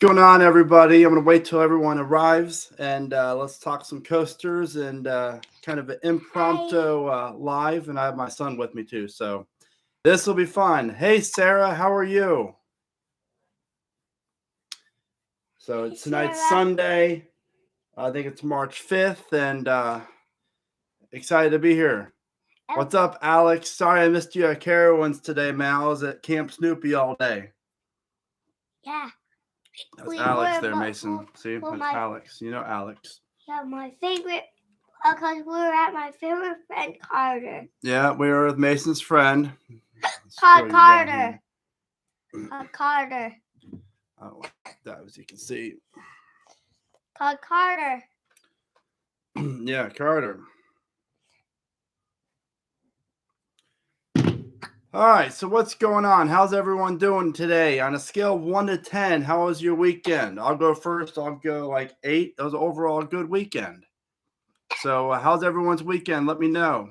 going on, everybody? I'm going to wait till everyone arrives, and let's talk some coasters and kind of an impromptu live. And I have my son with me, too, so this will be fun. Hey, Sarah, how are you? So it's tonight's Sunday. I think it's March 5th, and excited to be here. What's up, Alex? Sorry I missed you at Carowinds today, man. I was at Camp Snoopy all day. Yeah. That's Alex there, Mason. See, that's Alex. You know Alex. Yeah, my favorite, because we were at my favorite friend Carter. Yeah, we were with Mason's friend. Carter. Carter. Oh, that as you can see. Carter. Yeah, Carter. All right, so what's going on? How's everyone doing today? On a scale of 1 to 10, how was your weekend? I'll go first. I'll go like 8. That was overall a good weekend. So how's everyone's weekend? Let me know.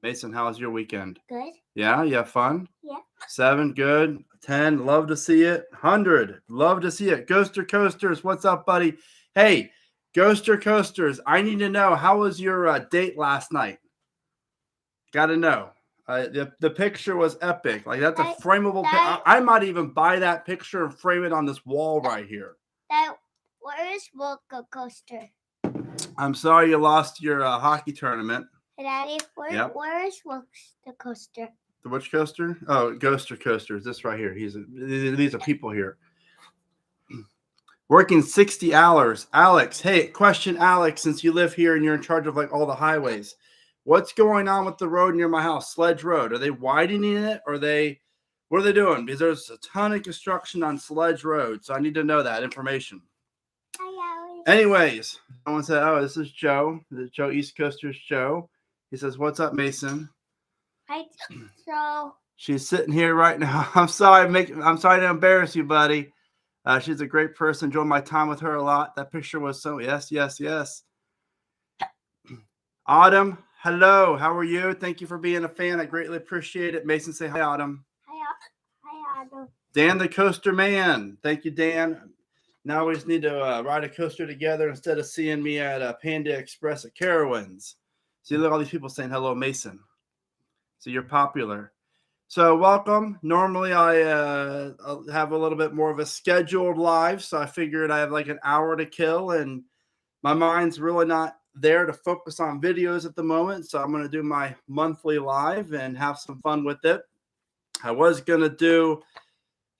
Mason, how was your weekend? Good. Yeah, you have fun? Yeah. 7, good. 10, love to see it. 100, love to see it. Ghoster Coasters, what's up, buddy? Hey, Ghoster Coasters, I need to know, how was your date last night? Got to know. The picture was epic. Like, that's a frameable picture. I might even buy that picture and frame it on this wall right here. Where is roller coaster? I'm sorry you lost your hockey tournament. Daddy, where is roller coaster? The which coaster? Oh, Ghoster Coasters. This right here. These are people here. Working 60 hours. Alex, hey, question, Alex, since you live here and you're in charge of like all the highways. What's going on with the road near my house, Sledge Road? Are they widening it? Or what are they doing? Because there's a ton of construction on Sledge Road, so I need to know that information. Anyways, someone said, "Oh, this is Joe. This is Joe East Coaster's Joe." He says, "What's up, Mason?" Right. So she's sitting here right now. I'm sorry to embarrass you, buddy. She's a great person. Enjoyed my time with her a lot. That picture was so yes. Autumn, hello. How are you? Thank you for being a fan. I greatly appreciate it. Mason, say hi, Autumn. Hi, Autumn. Dan the Coaster Man. Thank you, Dan. Now we just need to ride a coaster together instead of seeing me at Panda Express at Carowinds. See, look, all these people saying hello, Mason. So you're popular. So welcome. Normally I'll have a little bit more of a scheduled live, so I figured I have like an hour to kill, and my mind's really not there to focus on videos at the moment, so I'm going to do my monthly live and have some fun with it. I was going to do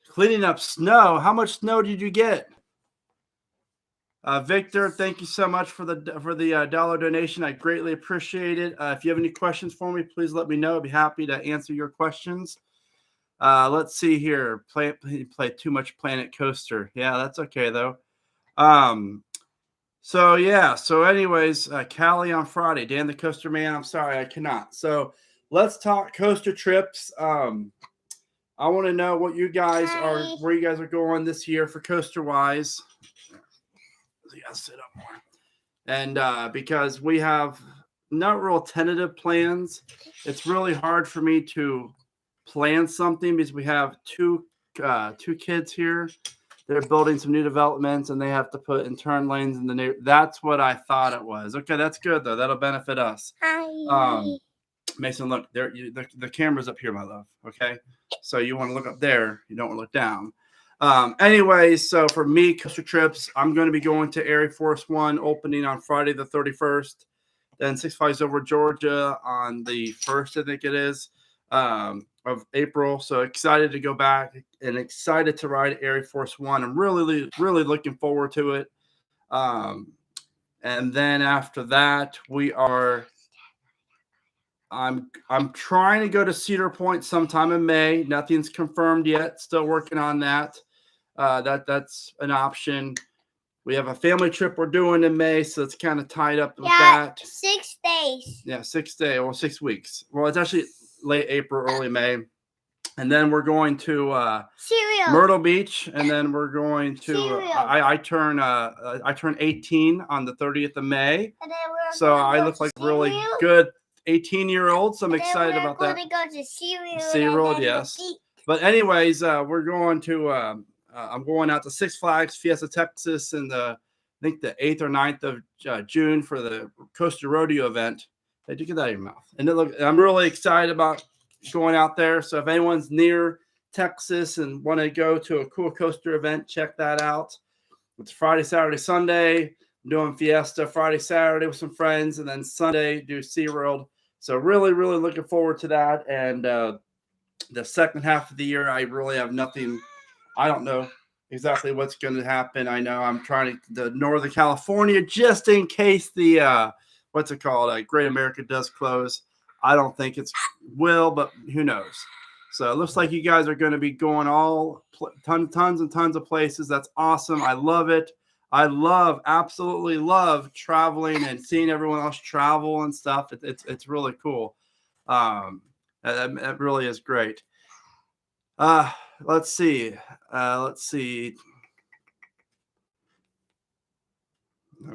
cleaning up snow. How much snow did you get? Victor, thank you so much for the dollar donation. I greatly appreciate it. If you have any questions for me, please let me know. I'd be happy to answer your questions. Let's see here. Play too much Planet Coaster. Yeah, that's okay though. So yeah. So anyways, Cali on Friday. Dan the Coaster Man. I'm sorry, I cannot. So let's talk coaster trips. I want to know what you guys where you guys are going this year for coaster wise. You gotta sit up more. And because we have not real tentative plans, it's really hard for me to plan something because we have two kids here. They're building some new developments and they have to put in turn lanes in the new. That's what I thought it was. Okay, that's good though. That'll benefit us. Hi. Mason, look there. The camera's up here, my love. Okay, so you want to look up there. You don't want to look down. Anyways, so for me, coaster trips, I'm going to be going to Air Force One opening on Friday the 31st. Then Six Flags Over Georgia on the 1st, I think it is, of April. So excited to go back and excited to ride Air Force One. I'm really, really looking forward to it. And then after that, I'm trying to go to Cedar Point sometime in May. Nothing's confirmed yet. Still working on that. That's an option. We have a family trip we're doing in May, so it's kind of tied up with that. 6 days. Yeah, 6 days. Well, 6 weeks. Well, it's actually late April, early May. And then we're going to Myrtle Beach, and then we're going to I turn 18 on the 30th of May. So I look like really good 18-year-old, so I'm excited about that. We're going to go to SeaWorld, yes. But anyways, we're going to I'm going out to Six Flags Fiesta Texas in I think the 8th or 9th of June for the Coaster Rodeo event. Hey, you get that out of your mouth. And I'm really excited about going out there. So if anyone's near Texas and want to go to a cool coaster event, check that out. It's Friday, Saturday, Sunday. I'm doing Fiesta Friday, Saturday with some friends, and then Sunday do SeaWorld. So really, really looking forward to that. And the second half of the year, I really have nothing. I don't know exactly what's going to happen. I know I'm trying to Northern California just in case the what's it called? Great America does close. I don't think it's will, but who knows? So it looks like you guys are going to be going tons and tons of places. That's awesome. I love it. I absolutely love traveling and seeing everyone else travel and stuff. It's really cool. It really is great. Let's see. Oh,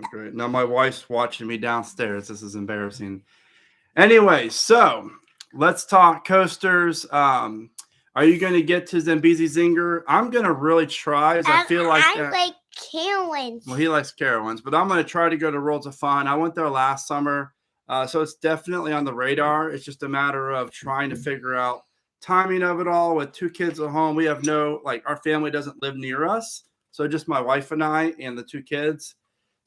great. Now my wife's watching me downstairs. This is embarrassing. Anyway, so let's talk coasters. Are you going to get to Zambezi Zinger? I'm going to really try. I feel like I like Carowinds. Well, he likes Carowinds, but I'm going to try to go to Worlds of Fun. I went there last summer, so it's definitely on the radar. It's just a matter of trying to figure out timing of it all. With 2 kids at home, we have our family doesn't live near us, so just my wife and I and the 2 kids.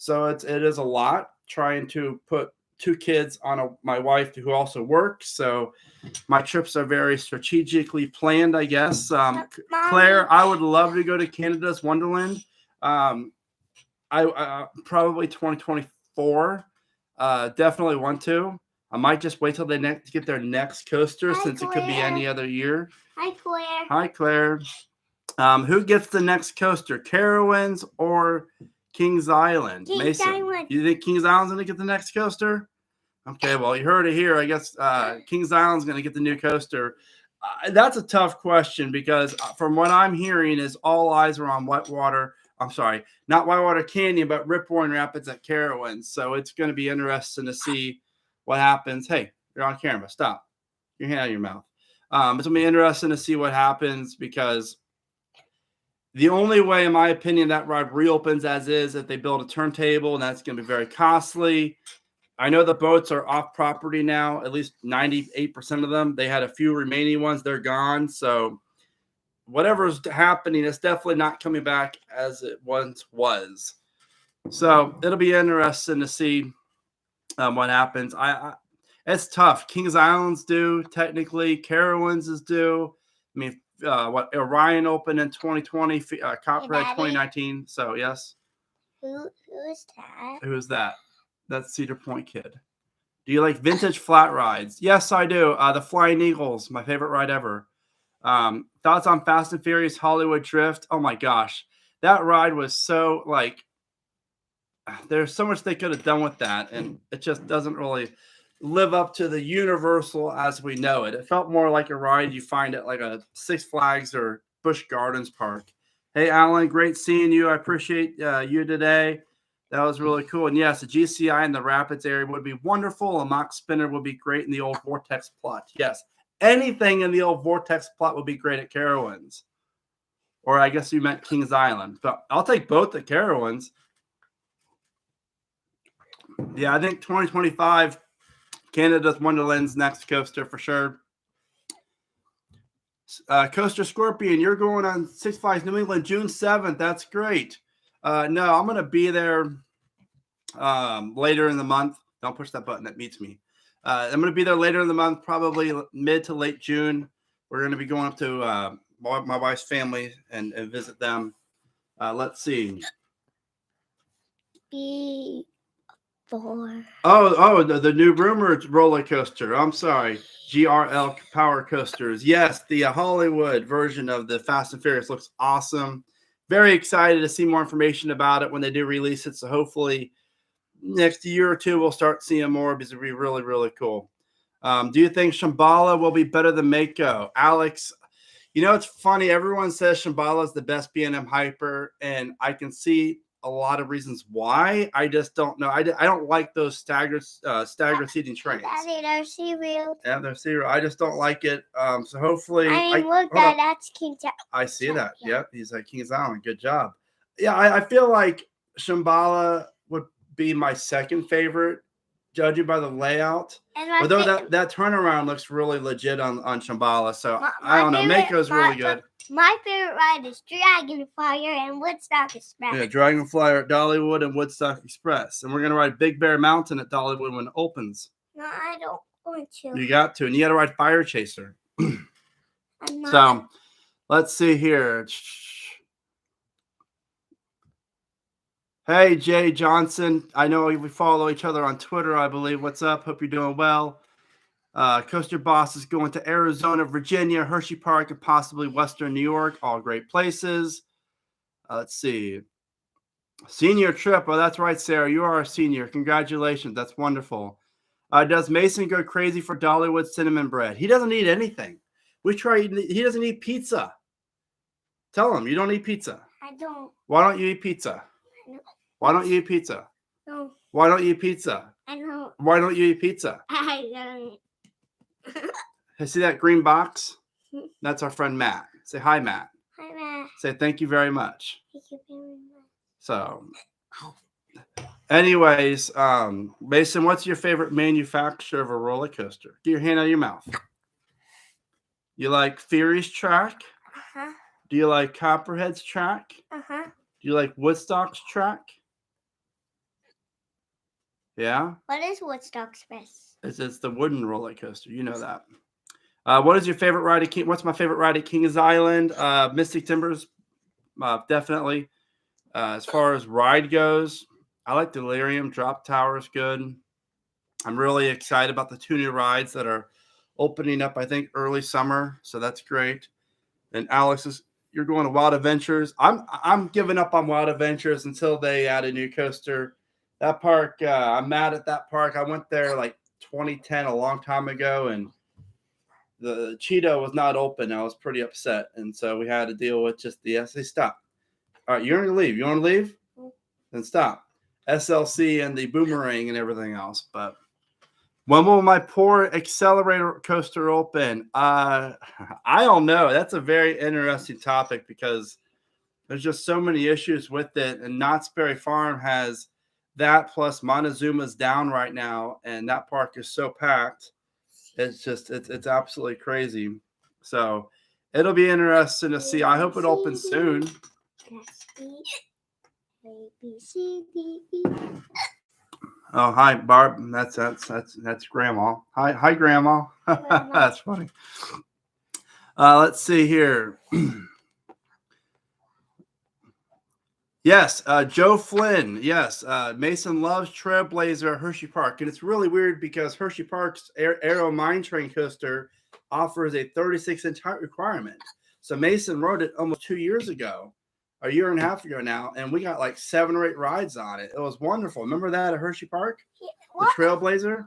So it is a lot trying to put 2 kids on my wife who also works. So my trips are very strategically planned, I guess. Claire, I would love to go to Canada's Wonderland. I probably 2024. Definitely want to. I might just wait till they get their next coaster. Hi, since Claire. It could be any other year. Hi, Claire. Hi, Claire. Who gets the next coaster, Carowinds or Kings Island? Kings Mason, Island. You think Kings Island's going to get the next coaster? Okay, well, you heard it here. I guess Kings Island's going to get the new coaster. That's a tough question because from what I'm hearing is all eyes are on Whitewater. I'm sorry, not Whitewater Canyon, but Rip Roaring Rapids at Carowinds. So it's going to be interesting to see what happens. Hey, you're on camera. Stop. Your hand out of your mouth. It's going to be interesting to see what happens because the only way, in my opinion, that ride reopens as is if they build a turntable, and that's going to be very costly. I know the boats are off property now, at least 98% of them. They had a few remaining ones. They're gone. So whatever's happening, it's definitely not coming back as it once was. So it'll be interesting to see what happens. It's tough. Kings Island's due, technically. Carowinds is due. I mean, Orion opened in 2020, Copperhead 2019. So, yes. Who is that? Who is that? That's Cedar Point Kid. Do you like vintage flat rides? Yes, I do. The Flying Eagles, my favorite ride ever. Thoughts on Fast and Furious Hollywood Drift? Oh my gosh. That ride was so there's so much they could have done with that, and it just doesn't really live up to the Universal as we know it. It felt more like a ride you find at like a Six Flags or Busch Gardens park. Hey, Alan, great seeing you. I appreciate you today. That was really cool. And yes, the GCI in the Rapids area would be wonderful. A mock spinner would be great in the old Vortex plot. Yes, anything in the old Vortex plot would be great at Carowinds. Or I guess you meant Kings Island. But I'll take both at Carowinds. Yeah, I think 2025, Canada's Wonderland's next coaster for sure. Coaster Scorpion, you're going on Six Flags New England June 7th. That's great. No, I'm going to be there later in the month. Don't push that button. That meets me. I'm going to be there later in the month, probably mid to late June. We're going to be going up to my wife's family and visit them. Let's see. B4. Oh, the new rumored roller coaster. I'm sorry. GRL Power Coasters. Yes, the Hollywood version of the Fast and Furious looks awesome. Very excited to see more information about it when they do release it. So hopefully next year or two, we'll start seeing more because it'll be really, really cool. Do you think Shambhala will be better than Mako? Alex, you know, it's funny. Everyone says Shambhala is the best B&M Hyper, and I can see a lot of reasons why. I just don't know. I don't like those staggered seating trains. Daddy, there's cereal. Yeah, they're cereal. I just don't like it. So hopefully, I mean, look, hold on. that's King's Island. I see that. Yeah. Yep, he's at Kings Island. Good job. Yeah, I feel like Shambhala would be my second favorite, judging by the layout. And Although that turnaround looks really legit on Shambhala, so My I don't know. Mako's really good. My favorite ride is Dragonfire and Woodstock Express. Yeah, Dragonfly at Dollywood and Woodstock Express, and we're gonna ride Big Bear Mountain at Dollywood when it opens. No, I don't want to. You got to, and you got to ride Fire Chaser. I'm not. So, let's see here. Hey, Jay Johnson. I know we follow each other on Twitter, I believe. What's up? Hope you're doing well. Coaster Boss is going to Arizona, Virginia, Hershey Park, and possibly Western New York. All great places. Let's see. Senior trip. Oh, that's right, Sarah. You are a senior. Congratulations. That's wonderful. Does Mason go crazy for Dollywood cinnamon bread? He doesn't eat anything. We try. He doesn't eat pizza. Tell him you don't eat pizza. I don't. Why don't you eat pizza? Why don't you eat pizza? No. Why don't you eat pizza? I don't. Why don't you eat pizza? I don't. Hey, see that green box? That's our friend Matt. Say hi, Matt. Hi, Matt. Say thank you very much. Thank you very much. So, anyways, Mason, what's your favorite manufacturer of a roller coaster? Get your hand out of your mouth. You like Fury's track? Uh-huh. Do you like Copperhead's track? Uh-huh. Do you like Woodstock's track? Yeah? What is Woodstock Express? It's the wooden roller coaster. You know that. What is your favorite ride at King? What's my favorite ride at Kings Island? Mystic Timbers, definitely. As far as ride goes, I like Delirium. Drop Tower is good. I'm really excited about the 2 new rides that are opening up, I think, early summer. So that's great. And Alex, you're going to Wild Adventures. I'm giving up on Wild Adventures until they add a new coaster. That park, I'm mad at that park. I went there like 2010, a long time ago, and the Cheeto was not open. I was pretty upset, and so we had to deal with just the SLC. Stop. All right, you're going to leave. You want to leave? Then stop. SLC and the Boomerang and everything else. But when will my poor accelerator coaster open? I don't know. That's a very interesting topic because there's just so many issues with it, and Knott's Berry Farm has that plus Montezuma's down right now, and that park is so packed. It's just it's absolutely crazy. So it'll be interesting to see. I hope it opens soon. Oh, hi, Barb. That's Grandma. Hi, Grandma. That's funny. Let's see here. Yes, Joe Flynn. Yes, Mason loves Trailblazer at Hershey Park. And it's really weird because Hershey Park's Aero Mine Train coaster offers a 36-inch height requirement. So Mason rode it almost 2 years ago, a year and a half ago now, and we got like 7 or 8 rides on it. It was wonderful. Remember that at Hershey Park? Yeah, the Trailblazer?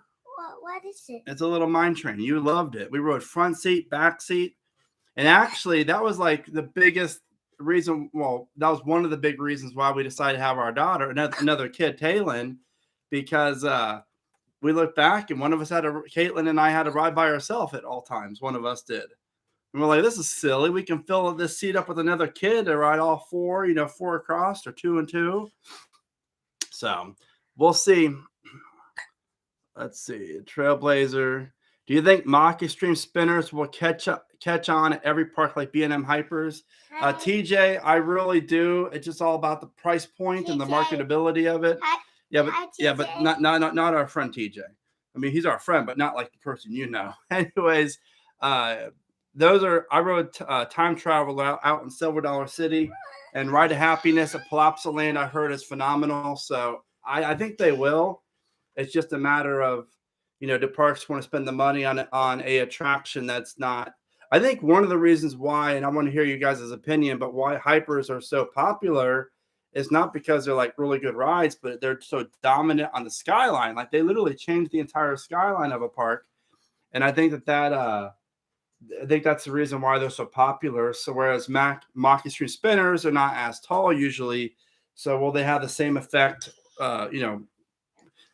What is it? It's a little mine train. You loved it. We rode front seat, back seat. And actually, that was like the biggest reason. Well, that was one of the big reasons why we decided to have our daughter, another kid, Taylin, because we looked back and one of us Caitlin and I had to ride by ourselves at all times. One of us did. And we're like, this is silly. We can fill this seat up with another kid to ride all 4, 4 across or 2 and 2. So we'll see. Let's see. Trailblazer. Do you think Mach Extreme Spinners will catch on at every park like B&M Hypers? TJ, I really do. It's just all about the price point and the marketability of it. But not our friend TJ. I mean, he's our friend, but not like the person you know. Anyways, I rode Time Travel out in Silver Dollar City, and Ride of Happiness at Palazzo Land I heard is phenomenal. So I think they will. It's just a matter of, do parks want to spend the money on a attraction that's not. I think one of the reasons why, and I want to hear you guys' opinion, but why Hypers are so popular is not because they're like really good rides, but they're so dominant on the skyline. Like they literally changed the entire skyline of a park. And I think I think that's the reason why they're so popular. So whereas Mach Extreme Spinners are not as tall usually, So will they have the same effect,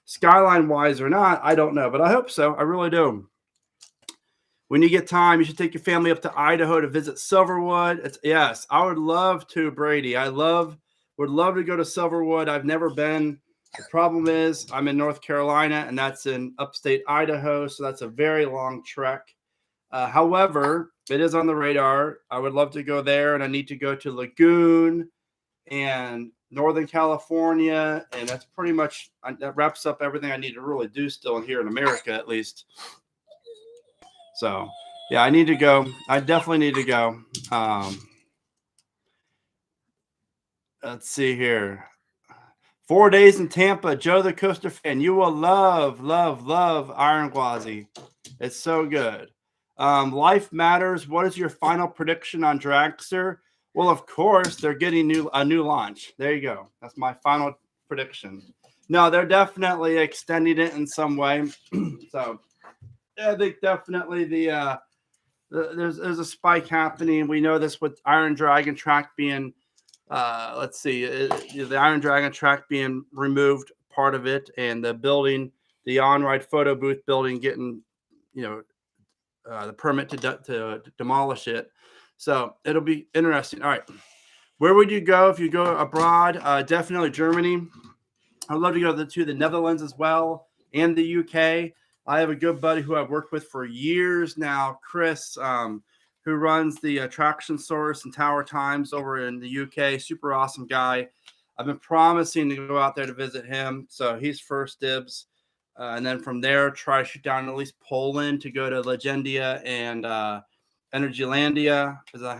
skyline wise or not? I don't know, but I hope so. I really do. When you get time, you should take your family up to Idaho to visit Silverwood. Yes, I would love to, Brady. Would love to go to Silverwood. I've never been. The problem is I'm in North Carolina, and that's in upstate Idaho, so that's a very long trek. However, it is on the radar. I would love to go there, and I need to go to Lagoon and Northern California, and that's pretty much that wraps up everything I need to really do still here in America, at least. So, yeah, I need to go. I definitely need to go. Let's see here. 4 days in Tampa. Joe the Coaster fan. You will love, love, love Iron Gwazi. It's so good. Life Matters. What is your final prediction on Dragster? Well, of course, they're getting a new launch. There you go. That's my final prediction. No, they're definitely extending it in some way. So, yeah, I think definitely there's a spike happening. We know this with Iron Dragon track being, the Iron Dragon track being removed, part of it, and the building, the on-ride photo booth building getting, the permit to demolish it. So it'll be interesting. All right. Where would you go if you go abroad? Definitely Germany. I'd love to go to the Netherlands as well, and the UK. I have a good buddy who I've worked with for years now, Chris, who runs the Attraction Source and Tower Times over in the UK. Super awesome guy. I've been promising to go out there to visit him, so he's first dibs. And then from there, try to shoot down at least Poland to go to Legendia and Energylandia, because I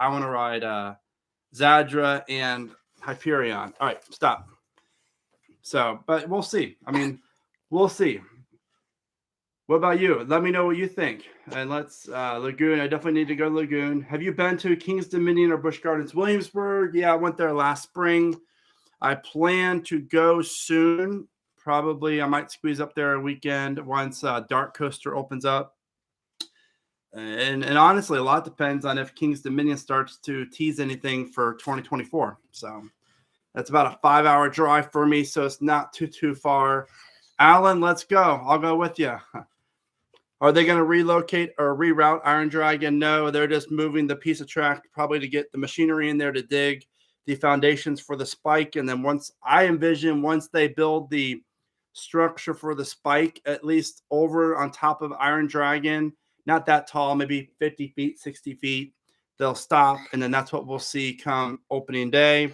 want to ride Zadra and Hyperion. All right, stop. So, but we'll see. I mean, we'll see. What about you? Let me know what you think. And let's Lagoon. I definitely need to go to Lagoon. Have you been to King's Dominion or Busch Gardens Williamsburg? Yeah, I went there last spring. I plan to go soon. Probably I might squeeze up there a weekend once Dark Coaster opens up. And honestly, a lot depends on if King's Dominion starts to tease anything for 2024. So that's about a 5-hour drive for me, so it's not too far. Alan, let's go. I'll go with you. Are they going to relocate or reroute Iron Dragon? No, they're just moving the piece of track probably to get the machinery in there to dig the foundations for the spike. And then once they build the structure for the spike, at least over on top of Iron Dragon, not that tall, maybe 50 feet, 60 feet, they'll stop. And then that's what we'll see come opening day.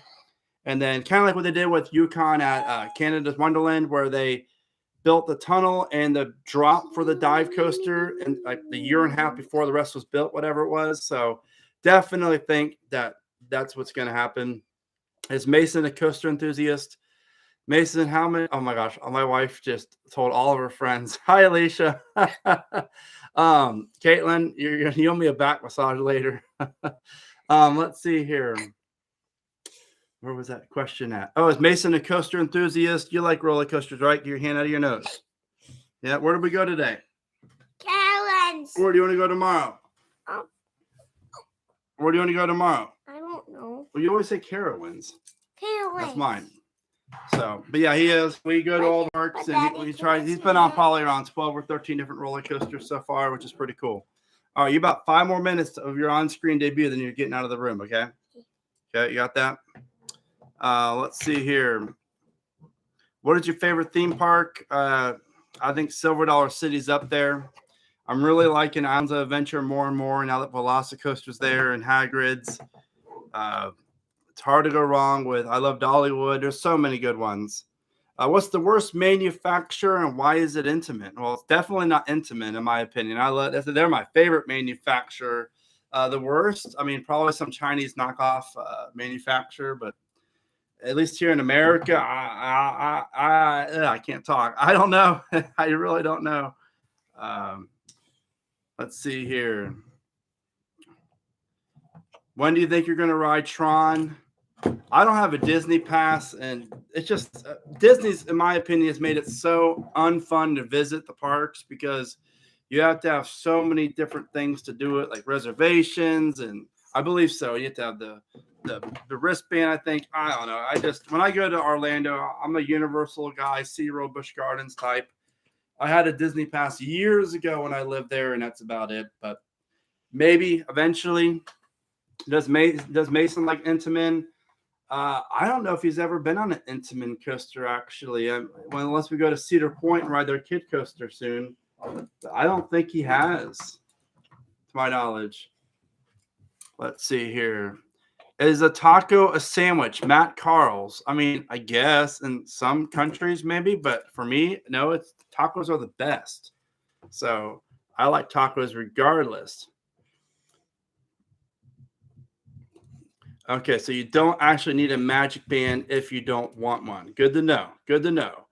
And then kind of like what they did with Yukon at Canada's Wonderland, where they built the tunnel and the drop for the dive coaster and like the year and a half before the rest was built, whatever it was. So definitely think that that's what's going to happen. Is Mason a coaster enthusiast? Mason, how many? Oh my gosh. My wife just told all of her friends. Hi, Alicia. Caitlin, you owe me a back massage later. Let's see here. Where was that question at? Oh, is Mason a coaster enthusiast? You like roller coasters, right? Get your hand out of your nose. Yeah. Where did we go today? Carowinds. Where do you want to go tomorrow? Oh. Where do you want to go tomorrow? I don't know. Well, you always say Carowinds. Carowinds. That's mine. So, but yeah, he is. We go to all the parks, and he's been on probably around 12 or 13 different roller coasters so far, which is pretty cool. All right, you about 5 more minutes of your on-screen debut, then you're getting out of the room. Okay. Okay, you got that. Let's see here. What is your favorite theme park? I think Silver Dollar City's up there. I'm really liking Islands of Adventure more and more now that Velocicoaster's there and Hagrid's. It's hard to go wrong with. I love Dollywood. There's so many good ones. What's the worst manufacturer and why is it intimate? Well, it's definitely not intimate in my opinion. They're my favorite manufacturer. The worst, I mean, probably some Chinese knockoff manufacturer, but at least here in America, I can't talk. I don't know. I really don't know. Let's see here. When do you think you're going to ride Tron? I don't have a Disney pass, and it's just Disney's, in my opinion, has made it so unfun to visit the parks because you have to have so many different things to do it, like reservations, and I believe so. You have to have the the wristband. I think I don't know. When I go to Orlando, I'm a Universal guy, SeaWorld, Busch Gardens type. I had a Disney pass years ago when I lived there, and that's about it. But maybe eventually. Does Mason like Intamin? I don't know if he's ever been on an Intamin coaster, actually. Unless we go to Cedar Point and ride their kid coaster soon. I don't think he has, to my knowledge. Let's see here. Is a taco a sandwich? Matt Carls. I mean, I guess in some countries maybe, but for me, no, tacos are the best. So I like tacos regardless. Okay, so you don't actually need a magic band if you don't want one. Good to know. Good to know.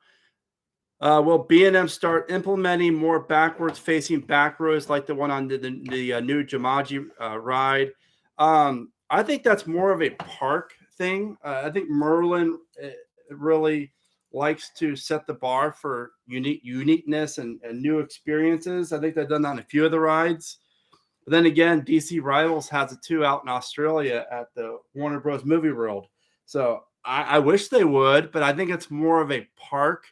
Will B&M start implementing more backwards-facing back rows like the one on the new Jumanji ride? I think that's more of a park thing. I think Merlin really likes to set the bar for uniqueness and new experiences. I think they've done that on a few of the rides. But then again, DC Rivals has it too out in Australia at the Warner Bros. Movie World. So I wish they would, but I think it's more of a park,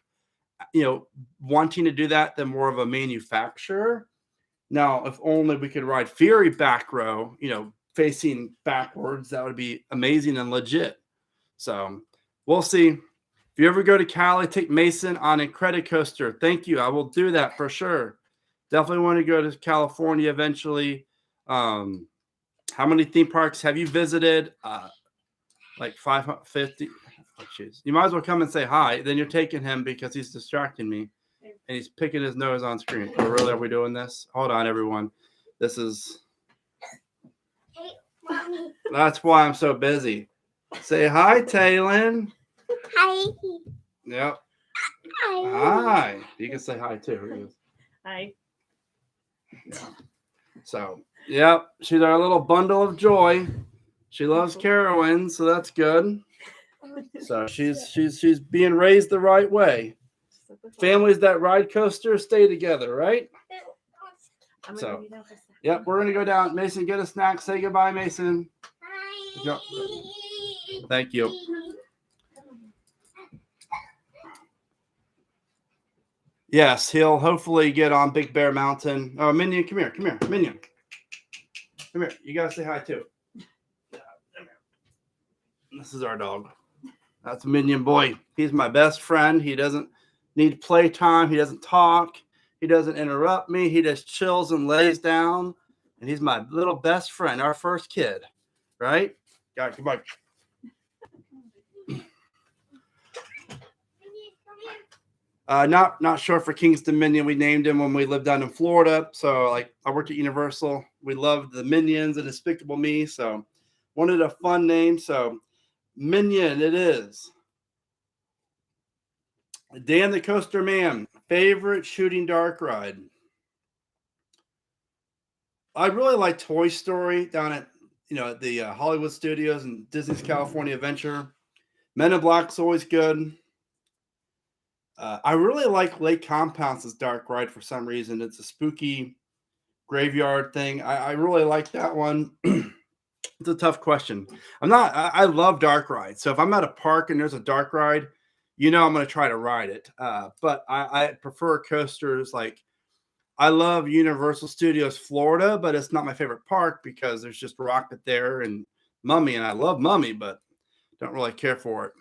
wanting to do that than more of a manufacturer. Now, if only we could ride Fury back row, facing backwards, that would be amazing and legit. So we'll see. If you ever go to Cali, take Mason on a credit coaster. Thank you. I will do that for sure. Definitely want to go to California eventually. How many theme parks have you visited? Like 550. Oh, jeez. You might as well come and say hi. Then you're taking him because he's distracting me. And he's picking his nose on screen. Oh, really? Are we doing this? Hold on, everyone. This is... Hey, Mommy. That's why I'm so busy. Say hi, Taylin. Hi. Yep. Hi. Hi. You can say hi, too. Hi. Yeah. So, yep, she's our little bundle of joy. She loves Carowinds, so that's good. So she's being raised the right way. Families that ride coasters stay together, right? So, yep, we're gonna go down. Mason, get a snack. Say goodbye, Mason. Hi. Thank you. Yes, he'll hopefully get on Big Bear Mountain. Oh, Minion, come here. Minion. Come here. You gotta say hi too. This is our dog. That's Minion Boy. He's my best friend. He doesn't need playtime. He doesn't talk. He doesn't interrupt me. He just chills and lays down. And he's my little best friend, our first kid. Right? God, goodbye. Not sure for King's Dominion. We named him when we lived down in Florida. So I worked at Universal. We loved the Minions and Despicable Me. So wanted a fun name. So Minion it is. Dan the Coaster Man, favorite shooting dark ride. I really like Toy Story down at the Hollywood Studios and Disney's California Adventure. Men in Black's always good. I really like Lake Compounce's dark ride for some reason. It's a spooky graveyard thing. I really like that one. It's a tough question. I love dark rides. So if I'm at a park and there's a dark ride, I'm going to try to ride it. But I prefer coasters. Like I love Universal Studios Florida, but it's not my favorite park because there's just Rocket there and Mummy. And I love Mummy, but don't really care for it.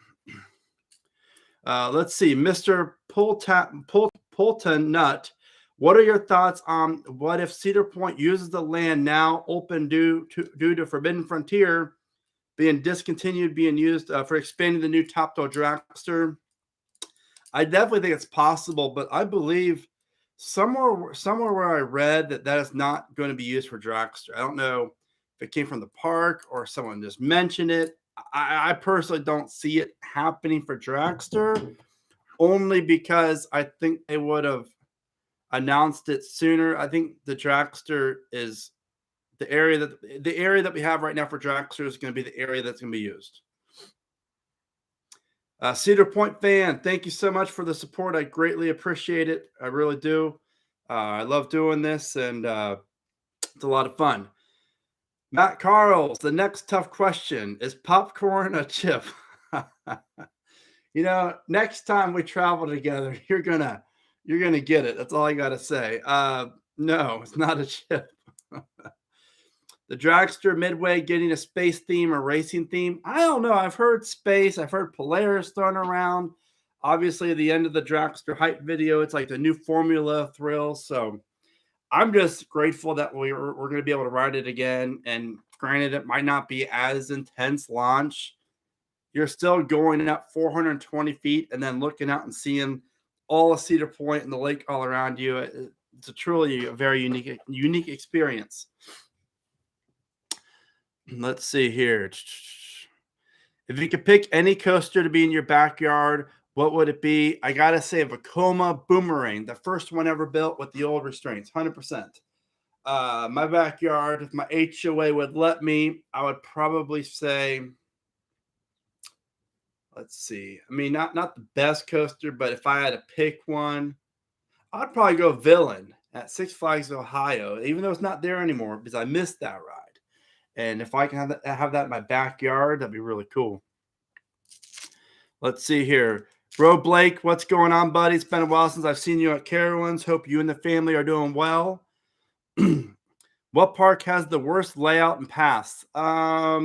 Let's see, Mr. Pulton Nut. What are your thoughts on what if Cedar Point uses the land now open due to Forbidden Frontier being discontinued, being used for expanding the new Top Doe Dragster? I definitely think it's possible, but I believe somewhere where I read that is not going to be used for Dragster. I don't know if it came from the park or someone just mentioned it. I personally don't see it happening for Dragster, only because I think they would have announced it sooner. I think the Dragster is the area that we have right now for Dragster is going to be the area that's going to be used. Cedar Point fan, thank you so much for the support. I greatly appreciate it. I really do. I love doing this, and it's a lot of fun. Matt Carls, the next tough question is popcorn a chip? Next time we travel together, you're gonna get it. That's all I gotta say. No, it's not a chip. The dragster Midway getting a space theme or racing theme? I don't know. I've heard space. I've heard Polaris thrown around. Obviously, at the end of the dragster hype video, it's like the new Formula thrill. So I'm just grateful that we're going to be able to ride it again. And granted, it might not be as intense launch. You're still going up 420 feet and then looking out and seeing all of Cedar Point and the lake all around you. It's truly a very unique experience. Let's see here. If you could pick any coaster to be in your backyard, what would it be? I gotta say, Vekoma Boomerang, the first one ever built with the old restraints, 100%. My backyard, if my HOA would let me, I would probably say, let's see. I mean, not the best coaster, but if I had to pick one, I'd probably go Villain at Six Flags Ohio, even though it's not there anymore because I missed that ride. And if I can have that in my backyard, that'd be really cool. Let's see here. Bro Blake, what's going on, buddy? It's been a while since I've seen you at Carowinds. Hope you and the family are doing well. What park has the worst layout and paths? I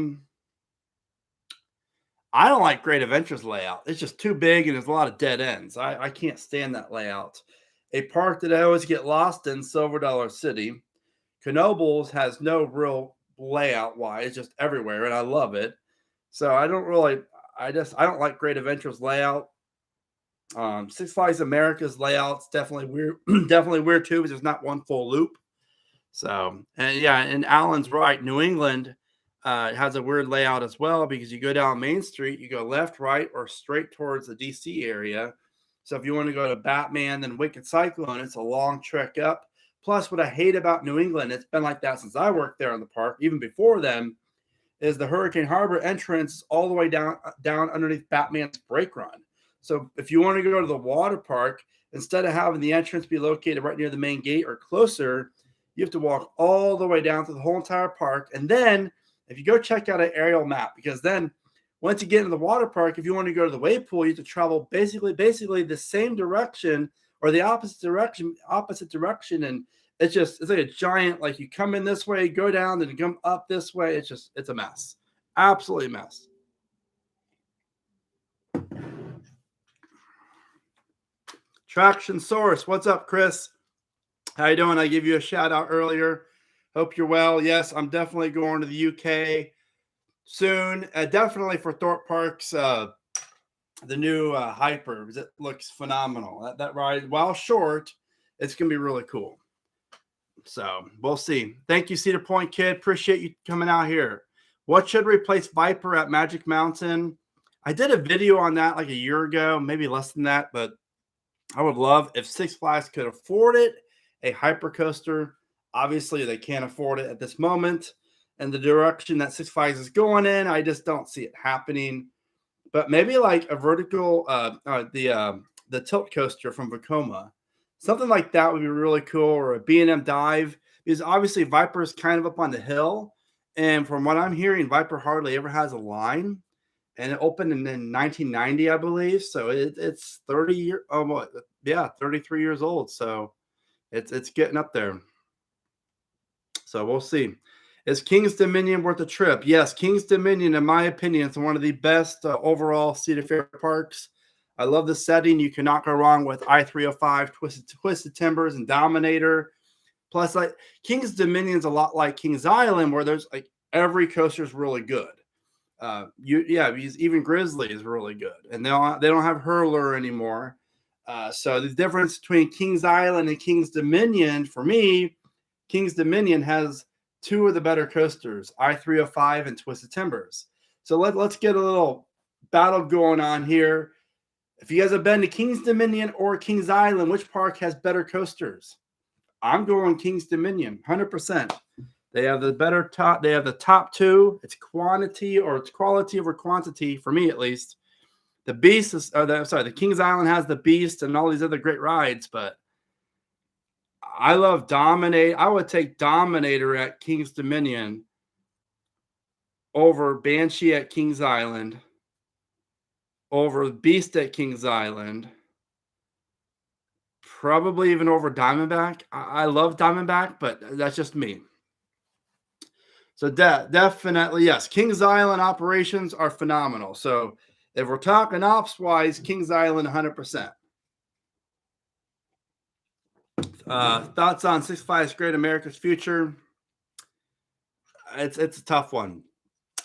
don't like Great Adventures layout. It's just too big and there's a lot of dead ends. I can't stand that layout. A park that I always get lost in, Silver Dollar City. Knoebels has no real layout wise, just everywhere, and I love it. So I don't like Great Adventures layout. Six Flags America's layout's definitely weird, definitely weird too, because there's not one full loop. So, and yeah, and Alan's right. New England has a weird layout as well because you go down Main Street, you go left, right, or straight towards the DC area. So if you want to go to Batman, then Wicked Cyclone, it's a long trek up. Plus, what I hate about New England, it's been like that since I worked there in the park, even before then, is the Hurricane Harbor entrance all the way down underneath Batman's brake run. So if you want to go to the water park, instead of having the entrance be located right near the main gate or closer, you have to walk all the way down through the whole entire park. And then if you go check out an aerial map, because then once you get into the water park, if you want to go to the wave pool, you have to travel basically the same direction or the opposite direction. And it's like a giant, like you come in this way, go down, then you come up this way. It's a mess. Absolutely a mess. Traction Source. What's up, Chris? How you doing? I gave you a shout out earlier. Hope you're well. Yes, I'm definitely going to the UK soon. Definitely for Thorpe Park's the new Hyper. It looks phenomenal. That ride, while short, it's gonna be really cool. So we'll see. Thank you, Cedar Point Kid. Appreciate you coming out here. What should replace Viper at Magic Mountain? I did a video on that like a year ago, maybe less than that, but I would love if Six Flags could afford it, a hyper coaster. Obviously, they can't afford it at this moment. And the direction that Six Flags is going in, I just don't see it happening. But maybe like a vertical, the tilt coaster from Vekoma. Something like that would be really cool, or a B&M dive. Because obviously Viper is kind of up on the hill. And from what I'm hearing, Viper hardly ever has a line. And it opened in 1990, I believe. So it's 33 years old. So it's getting up there. So we'll see. Is King's Dominion worth a trip? Yes, King's Dominion, in my opinion, is one of the best overall Cedar Fair parks. I love the setting. You cannot go wrong with I-305, Twisted Timbers, and Dominator. Plus, like King's Dominion is a lot like Kings Island, where there's like every coaster is really good. Even Grizzly is really good, and they don't have Hurler anymore. So the difference between Kings Island and King's Dominion, for me, King's Dominion has two of the better coasters, I-305 and Twisted Timbers. So let's get a little battle going on here. If you guys have been to King's Dominion or Kings Island, which park has better coasters? I'm going King's Dominion, 100%. They have the better top. They have the top two. It's quality over quantity for me, at least. The Beast is, the Kings Island has the Beast and all these other great rides, but I love Dominator. I would take Dominator at King's Dominion over Banshee at Kings Island, over Beast at Kings Island, probably even over Diamondback. I love Diamondback, but that's just me. So definitely, yes, Kings Island operations are phenomenal. So if we're talking ops wise, Kings Island 100%. Thoughts on Six Flags Great America's future? It's a tough one.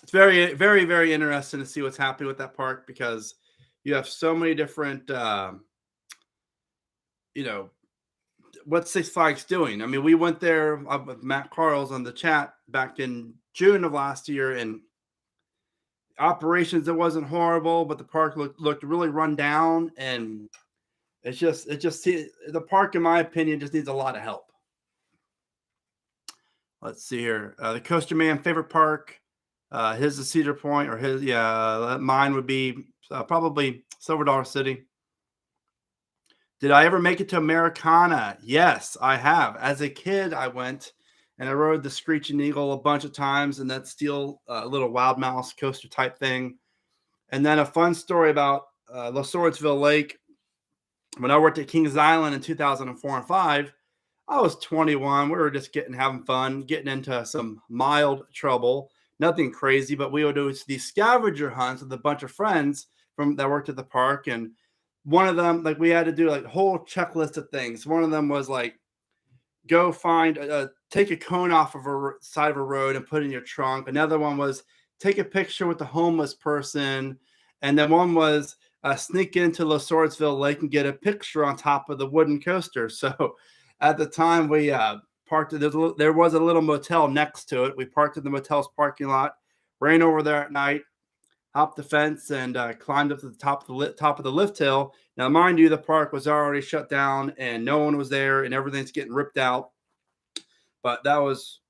It's very, very, very interesting to see what's happening with that park because you have so many different, what Six Flags doing. I mean, we went there with Matt Carls on the chat back in June of last year, and operations, it wasn't horrible, but the park looked really run down, and the park, in my opinion, just needs a lot of help. Let's see here. The Coaster Man favorite park. His is Cedar Point, or his, mine would be probably Silver Dollar City. Did I ever make it to Americana? Yes, I have. As a kid, I went and I rode the Screeching Eagle a bunch of times, and that steel little Wild Mouse coaster type thing. And then a fun story about Swordsville Lake. When I worked at Kings Island in 2004 and 5, I was 21. We were just having fun, getting into some mild trouble. Nothing crazy, but we would do these scavenger hunts with a bunch of friends that worked at the park. And one of them, like, we had to do like a whole checklist of things. One of them was like, go find, take a cone off of a side of a road and put it in your trunk. Another one was take a picture with the homeless person. And then one was sneak into Swordsville Lake and get a picture on top of the wooden coaster. So at the time we parked, there was a little motel next to it. We parked in the motel's parking lot, ran over there at night, hopped the fence, and climbed up to the top of the lift hill. Now, mind you, the park was already shut down and no one was there, and everything's getting ripped out. But that was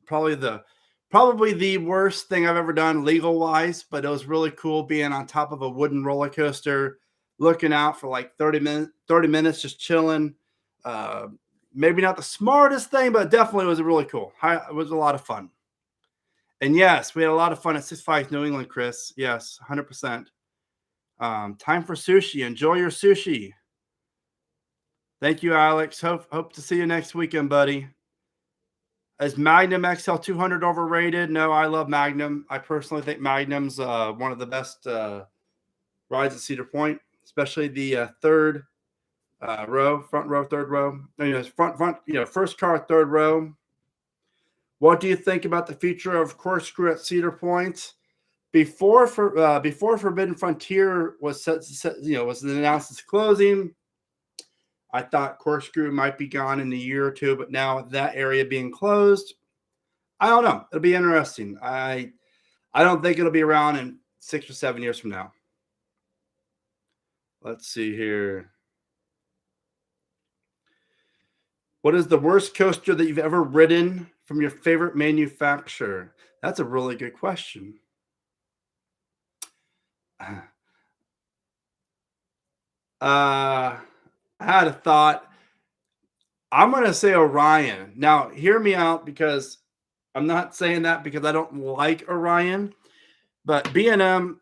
probably the worst thing I've ever done legal wise. But it was really cool being on top of a wooden roller coaster, looking out for like 30 minutes, just chilling. Maybe not the smartest thing, but definitely was really cool. It was a lot of fun. And yes, we had a lot of fun at Six Flags New England, Chris. Yes, 100%. Time for sushi. Enjoy your sushi. Thank you, Alex. Hope to see you next weekend, buddy. Is Magnum XL 200 overrated? No, I love Magnum. I personally think Magnum's one of the best rides at Cedar Point, especially the third row, front row, third row. Front, first car, third row. What do you think about the future of Corkscrew at Cedar Point? Before Forbidden Frontier was was announced as closing, I thought Corkscrew might be gone in a year or two, but now with that area being closed, I don't know. It'll be interesting. I don't think it'll be around in 6 or 7 years from now. Let's see here. What is the worst coaster that you've ever ridden from your favorite manufacturer? That's a really good question. I had a thought. I'm going to say Orion. Now, hear me out, because I'm not saying that because I don't like Orion, but B&M,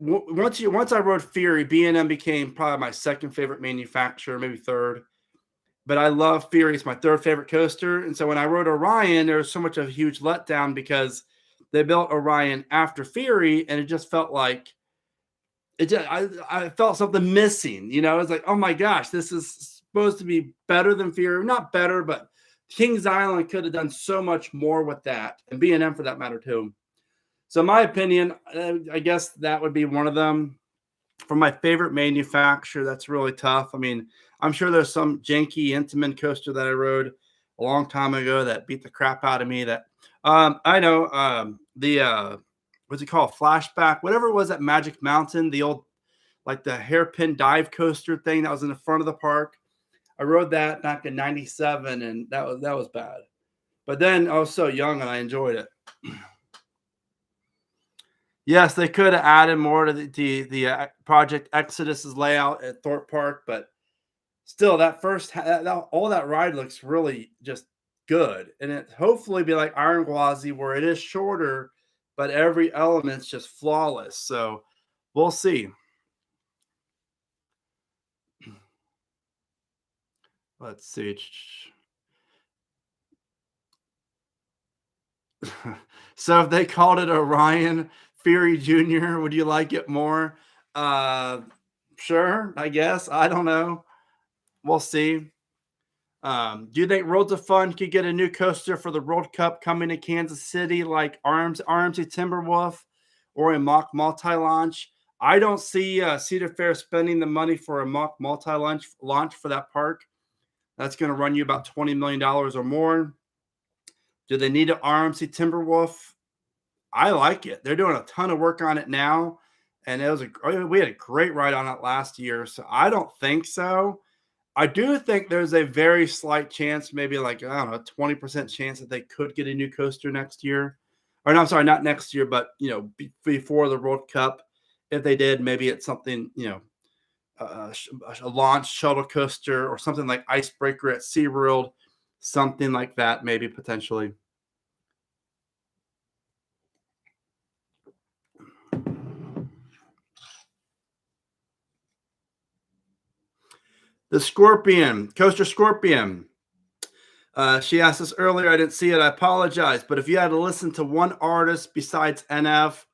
once I rode Fury, B&M became probably my second favorite manufacturer, maybe third. But I love Fury. It's my third favorite coaster. And so when I rode Orion, there was so much of a huge letdown because they built Orion after Fury, and it just felt like I felt something missing. It was like, oh my gosh, this is supposed to be better than Fury. Not better, but Kings Island could have done so much more with that, and B&M for that matter too. So my opinion, I guess that would be one of them. For my favorite manufacturer, that's really tough. I mean, I'm sure there's some janky Intamin coaster that I rode a long time ago that beat the crap out of me. That I know the what's it called? Flashback, whatever it was at Magic Mountain, the old, like, the hairpin dive coaster thing that was in the front of the park. I rode that back in '97, and that was bad. But then I was so young and I enjoyed it. Yes, they could have added more to the Project Exodus's layout at Thorpe Park, but still, that all that ride looks really just good, and it hopefully be like Iron Gwazi where it is shorter, but every element's just flawless. So we'll see. Let's see. So if they called it Orion Fury Jr., would you like it more? Uh, sure, I guess. I don't know. We'll see. Do you think Worlds of Fun could get a new coaster for the World Cup coming to Kansas City, like RMC Timberwolf or a mock multi-launch? I don't see Cedar Fair spending the money for a mock multi-launch for that park. That's going to run you about $20 million or more. Do they need an RMC Timberwolf? I like it. They're doing a ton of work on it now, and we had a great ride on it last year, so I don't think so. I do think there's a very slight chance, maybe like, I don't know, 20% chance that they could get a new coaster next year. Or no, I'm sorry, not next year, but before the World Cup. If they did, maybe it's something, a launch shuttle coaster or something like Icebreaker at SeaWorld, something like that, maybe potentially. The Scorpion, Coaster Scorpion. She asked us earlier. I didn't see it. I apologize. But if you had to listen to one artist besides NF,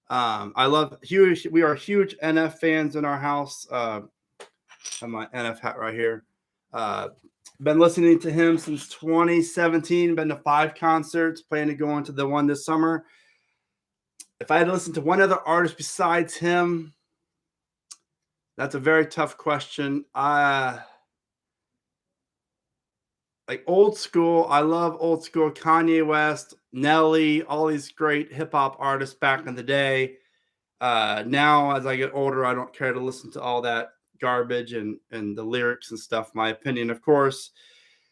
we are huge NF fans in our house. I have my NF hat right here. Been listening to him since 2017. Been to 5 concerts. Plan to go into the one this summer. If I had to listen to one other artist besides him, that's a very tough question. Like old school, I love old school Kanye West, Nelly, all these great hip hop artists back in the day. Now, as I get older, I don't care to listen to all that garbage and the lyrics and stuff. My opinion, of course.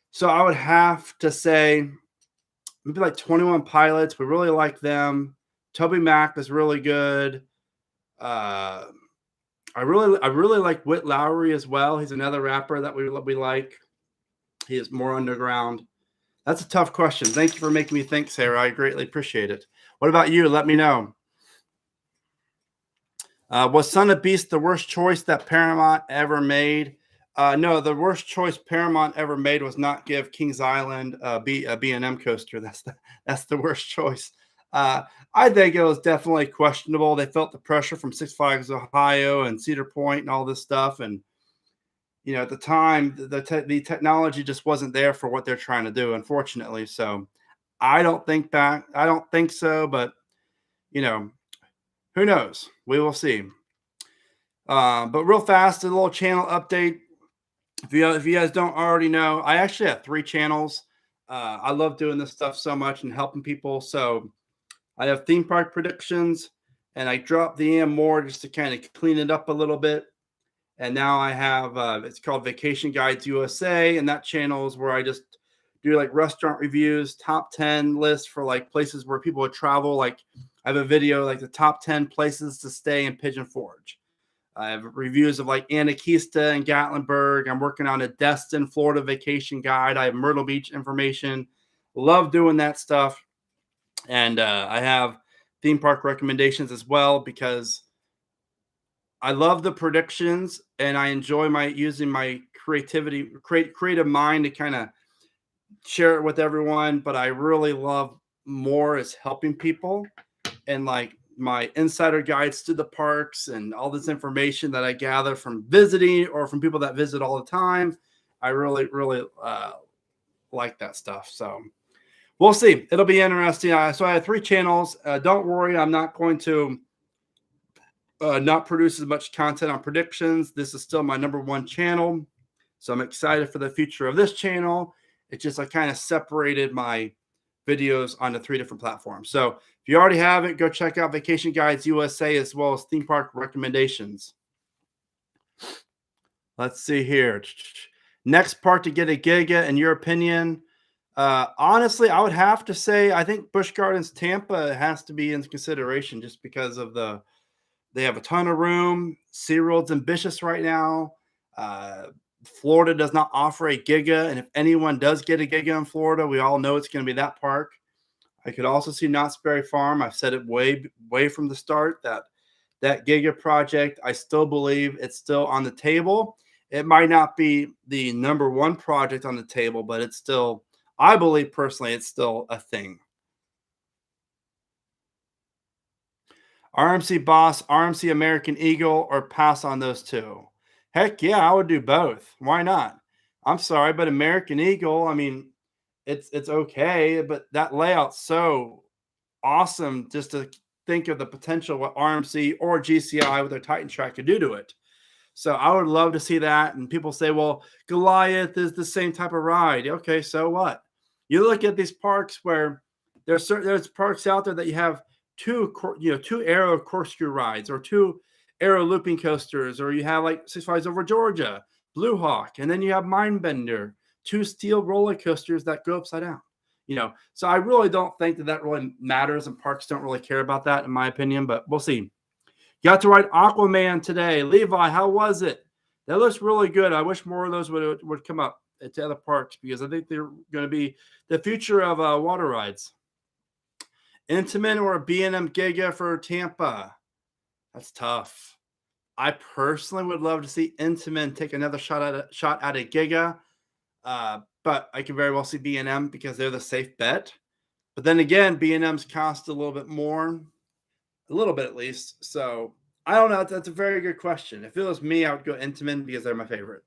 So I would have to say maybe like 21 Pilots. We really like them. Toby Mac is really good. I really like Whit Lowry as well. He's another rapper that we like. He is more underground. That's a tough question. Thank you for making me think, Sarah. I greatly appreciate it. What about you? Let me know. Was Son of Beast the worst choice that Paramount ever made? No, the worst choice Paramount ever made was not give Kings Island a B&M coaster. That's the worst choice. I think it was definitely questionable. They felt the pressure from Six Flags Ohio and Cedar Point and all this stuff. And, at the time, the technology just wasn't there for what they're trying to do, unfortunately. So I don't think so, but, who knows? We will see. But real fast, a little channel update. If you guys don't already know, I actually have 3 channels. I love doing this stuff so much and helping people. So I have Theme Park Predictions, and I dropped the AM more just to kind of clean it up a little bit. And now I have it's called Vacation Guides USA, and that channel is where I just do like restaurant reviews, top 10 lists for like places where people would travel. Like I have a video like the top 10 places to stay in Pigeon Forge. I have reviews of like Anakeesta and Gatlinburg. I'm working on a Destin, Florida vacation guide. I have Myrtle Beach information. Love doing that stuff. And I have theme park recommendations as well because I love the predictions and I enjoy using my creative mind to kind of share it with everyone. But I really love more is helping people and like my insider guides to the parks and all this information that I gather from visiting or from people that visit all the time. I really, really like that stuff. So we'll see. It'll be interesting. So I have 3 channels. Don't worry. I'm not going to not produce as much content on predictions. This is still my #1 channel. So I'm excited for the future of this channel. It's just I kind of separated my videos onto 3 different platforms. So if you already have it, go check out Vacation Guides USA as well as Theme Park Recommendations. Let's see here. Next part to get a Giga, in your opinion? Honestly, I would have to say I think Busch Gardens Tampa has to be in consideration just because of they have a ton of room. SeaWorld's ambitious right now. Florida does not offer a Giga, and if anyone does get a Giga in Florida, we all know it's going to be that park. I could also see Knott's Berry Farm. I've said it way from the start that Giga project, I still believe it's still on the table. It might not be the number one project on the table, but it's still, I believe personally, it's still a thing. RMC Boss, RMC American Eagle, or pass on those two? Heck yeah, I would do both. Why not? I'm sorry, but American Eagle, I mean, it's okay, but that layout's so awesome just to think of the potential what RMC or GCI with their Titan track could do to it. So I would love to see that. And people say, well, Goliath is the same type of ride. Okay, so what? You look at these parks where there's parks out there that you have two aero corkscrew rides or two aero looping coasters, or you have like Six Flags Over Georgia, Blue Hawk, and then you have Mindbender, two steel roller coasters that go upside down. So I really don't think that really matters, and parks don't really care about that, in my opinion, but we'll see. Got to ride Aquaman today. Levi, how was it? That looks really good. I wish more of those would come up to other parks because I think they're going to be the future of water rides. Intamin or a B&M Giga for Tampa? That's tough. I personally would love to see Intamin take another shot at a Giga. But I can very well see B&M because they're the safe bet. But then again, B&M's cost a little bit more, a little bit at least. So I don't know. That's a very good question. If it was me, I would go Intamin because they're my favorite.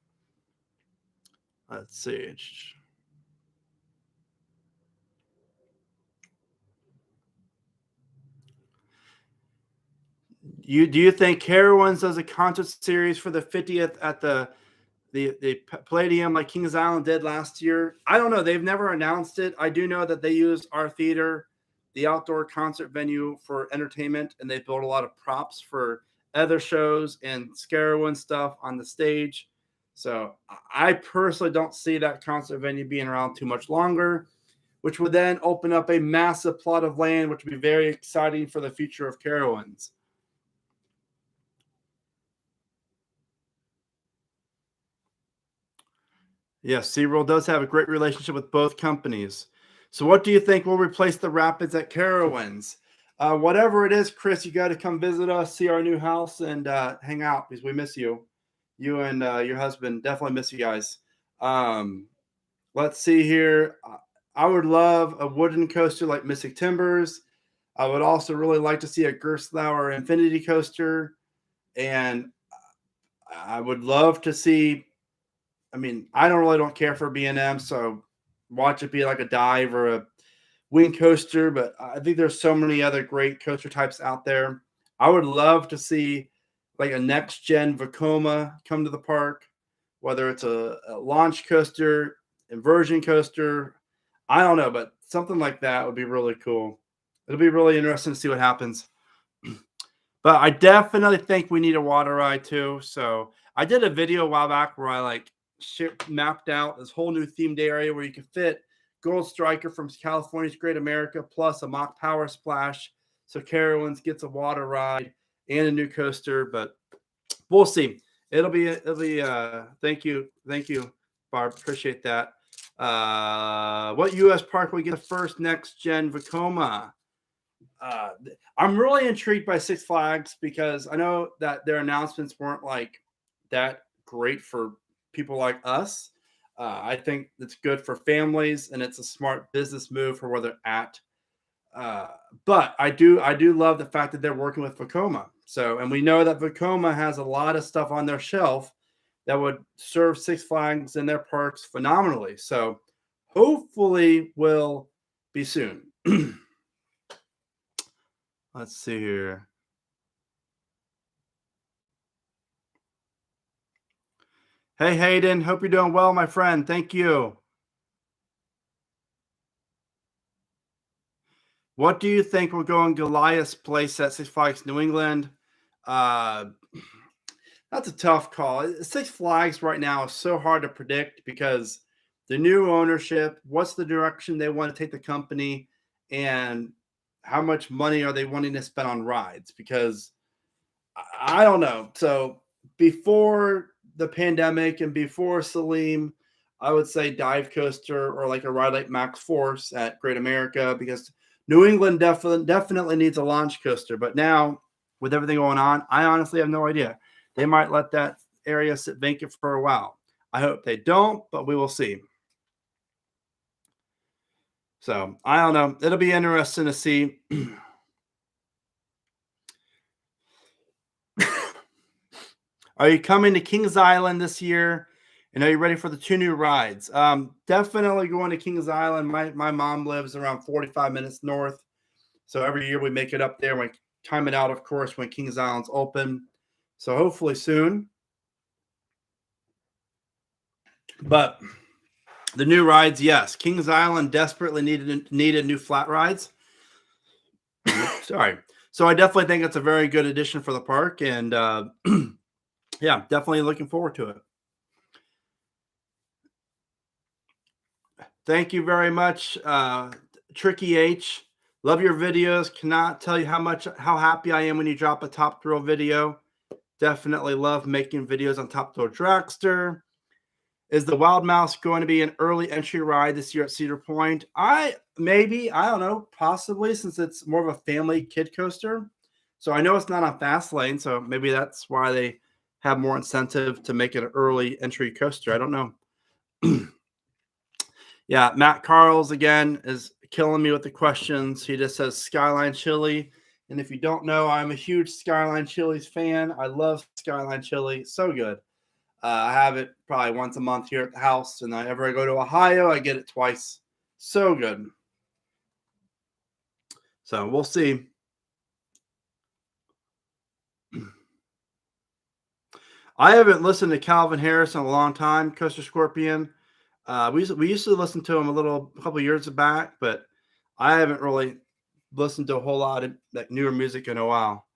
Let's see. Do you think Carowinds does a concert series for the 50th at the Palladium like Kings Island did last year? I don't know. They've never announced it. I do know that they use our theater, the outdoor concert venue, for entertainment, and they built a lot of props for other shows and Scarowin stuff on the stage. So I personally don't see that concert venue being around too much longer, which would then open up a massive plot of land, which would be very exciting for the future of Carowinds. Yes, SeaWorld does have a great relationship with both companies. So what do you think will replace the Rapids at Carowinds? Whatever it is, Chris, you got to come visit us, see our new house, and hang out because we miss you. You and your husband definitely miss you guys. Let's see here. I would love a wooden coaster like Mystic Timbers. I would also really like to see a Gerstlauer Infinity Coaster. And I would love to see, I mean, I don't care for B&M, so watch it be like a dive or a wing coaster, but I think there's so many other great coaster types out there. I would love to see like a next gen Vekoma come to the park, whether it's a launch coaster, inversion coaster. I don't know, but something like that would be really cool. It'll be really interesting to see what happens. But I definitely think we need a water ride too. So I did a video a while back where I mapped out this whole new themed area where you can fit Gold Striker from California's Great America plus a mock power splash. So Carowinds gets a water ride and a new coaster, but we'll see. It'll be thank you, Barb. Appreciate that. What U.S. park will get the first next gen Vekoma? I'm really intrigued by Six Flags because I know that their announcements weren't like that great for people like us. I think it's good for families and it's a smart business move for where they're at. But I do love the fact that they're working with Vekoma. So, and we know that Vekoma has a lot of stuff on their shelf that would serve Six Flags in their parks phenomenally. So, hopefully, will be soon. Let's see here. Hey, Hayden. Hope you're doing well, my friend. Thank you. What do you think will go in Goliath's place at Six Flags New England? That's a tough call. Six Flags right now is so hard to predict because the new ownership, what's the direction they want to take the company, and how much money are they wanting to spend on rides? Because I don't know. So before the pandemic and before Salim, I would say dive coaster or like a ride like Max Force at Great America, because New England definitely needs a launch coaster. But now with everything going on, I honestly have no idea. They might let that area sit vacant for a while. I hope they don't, but we will see. So I don't know. It'll be interesting to see. Are you coming to Kings Island this year? And are you ready for the 2 new rides? Definitely going to Kings Island. My mom lives around 45 minutes north. So every year we make it up there. We time it out, of course, when Kings Island's open. So hopefully soon. But the new rides, yes. Kings Island desperately needed new flat rides. Sorry. So I definitely think it's a very good addition for the park. And yeah, definitely looking forward to it. Thank you very much, Tricky H. Love your videos. Cannot tell you how happy I am when you drop a Top Thrill video. Definitely love making videos on Top Thrill Dragster. Is the Wild Mouse going to be an early entry ride this year at Cedar Point? I don't know, possibly, since it's more of a family kid coaster. So I know it's not on Fast Lane, so maybe that's why they have more incentive to make it an early entry coaster. I don't know. Yeah, Matt Carls again is killing me with the questions. He just says Skyline Chili. And if you don't know, I'm a huge Skyline Chili's fan. I love Skyline Chili. So good. I have it probably once a month here at the house. And whenever I go to Ohio, I get it twice. So good. So we'll see. I haven't listened to Calvin Harris in a long time, Coaster Scorpion. We used to listen to him a couple years back, but I haven't really listened to a whole lot of like newer music in a while.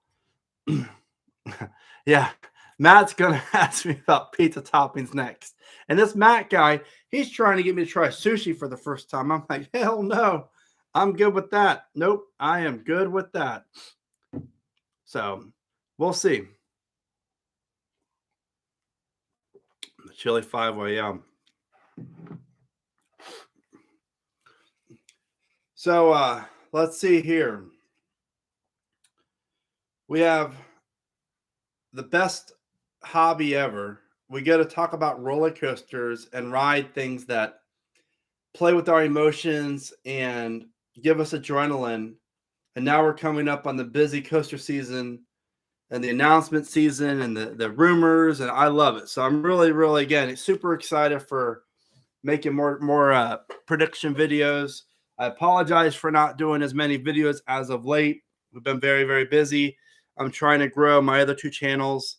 Yeah, Matt's gonna ask me about pizza toppings next, and this Matt guy, he's trying to get me to try sushi for the first time. I'm like, hell no, I'm good with that. Nope, I am good with that. So we'll see. The Chili 5-way, yeah. So let's see here. We have the best hobby ever. We got to talk about roller coasters and ride things that play with our emotions and give us adrenaline. And now we're coming up on the busy coaster season and the announcement season and the rumors, and I love it. So I'm really, really, again, super excited for making more prediction videos. I apologize for not doing as many videos as of late. We've been very, very busy. I'm trying to grow my other 2 channels.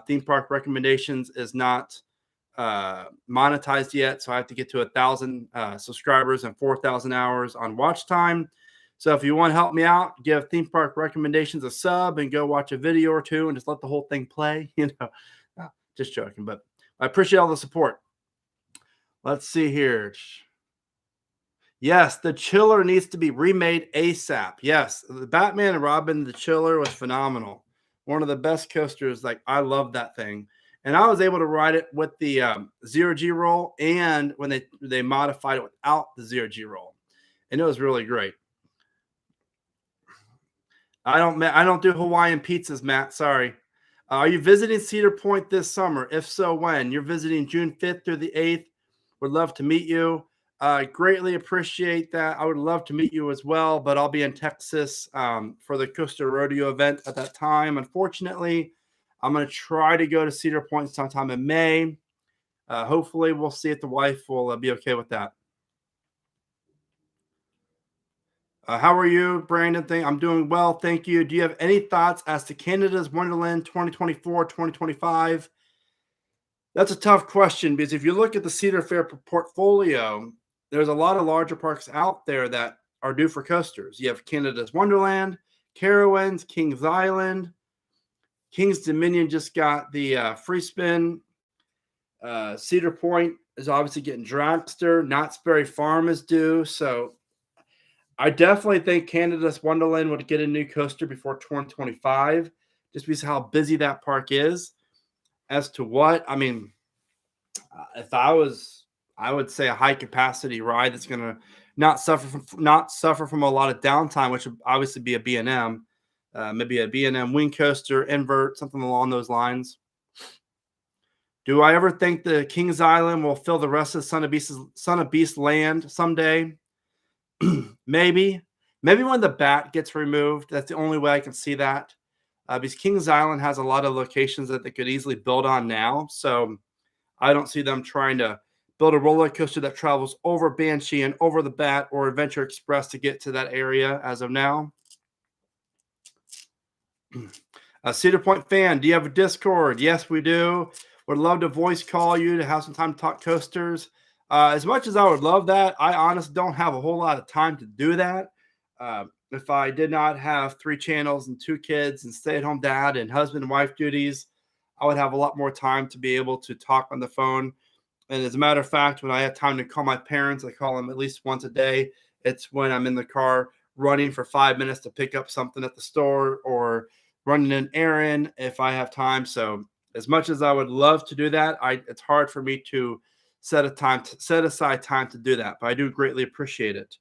Theme Park Recommendations is not monetized yet, so I have to get to 1,000 subscribers and 4,000 hours on watch time. So if you want to help me out, give Theme Park Recommendations a sub and go watch a video or 2 and just let the whole thing play. Just joking, but I appreciate all the support. Let's see here. Yes, the Chiller needs to be remade ASAP. Yes, the Batman and Robin, the Chiller was phenomenal. One of the best coasters. Like, I love that thing. And I was able to ride it with the zero-G roll and when they modified it without the zero-G roll. And it was really great. I don't do Hawaiian pizzas, Matt. Sorry. Are you visiting Cedar Point this summer? If so, when? You're visiting June 5th through the 8th. Would love to meet you. Greatly appreciate that. I would love to meet you as well, but I'll be in Texas for the Coaster Rodeo event at that time. Unfortunately, I'm going to try to go to Cedar Point sometime in May. Hopefully, we'll see if the wife will be okay with that. How are you, Brandon? I'm doing well. Thank you. Do you have any thoughts as to Canada's Wonderland 2024, 2025? That's a tough question because if you look at the Cedar Fair portfolio, there's a lot of larger parks out there that are due for coasters. You have Canada's Wonderland, Carowinds, Kings Island. Kings Dominion just got the free spin. Cedar Point is obviously getting Dragster. Knott's Berry Farm is due. So I definitely think Canada's Wonderland would get a new coaster before 2025, just because of how busy that park is. as to what, I mean, if I would say a high capacity ride that's going to not suffer from a lot of downtime, which would obviously be a B&M, maybe a B&M wing coaster, invert, something along those lines. Do I ever think the Kings Island will fill the rest of Son of Beast land someday? Maybe. Maybe when the bat gets removed. That's the only way I can see that. Because Kings Island has a lot of locations that they could easily build on now. So I don't see them trying to build a roller coaster that travels over Banshee and over the Bat or Adventure Express to get to that area as of now. A Cedar Point fan, do you have a Discord? Yes, we do. Would love to voice call you to have some time to talk coasters. As much as I would love that, I honestly don't have a whole lot of time to do that. If I did not have 3 channels and 2 kids and stay-at-home dad and husband and wife duties, I would have a lot more time to be able to talk on the phone. And as a matter of fact, when I have time to call my parents, I call them at least once a day. It's when I'm in the car running for 5 minutes to pick up something at the store or running an errand if I have time. So as much as I would love to do that, it's hard for me to set aside time to do that. But I do greatly appreciate it.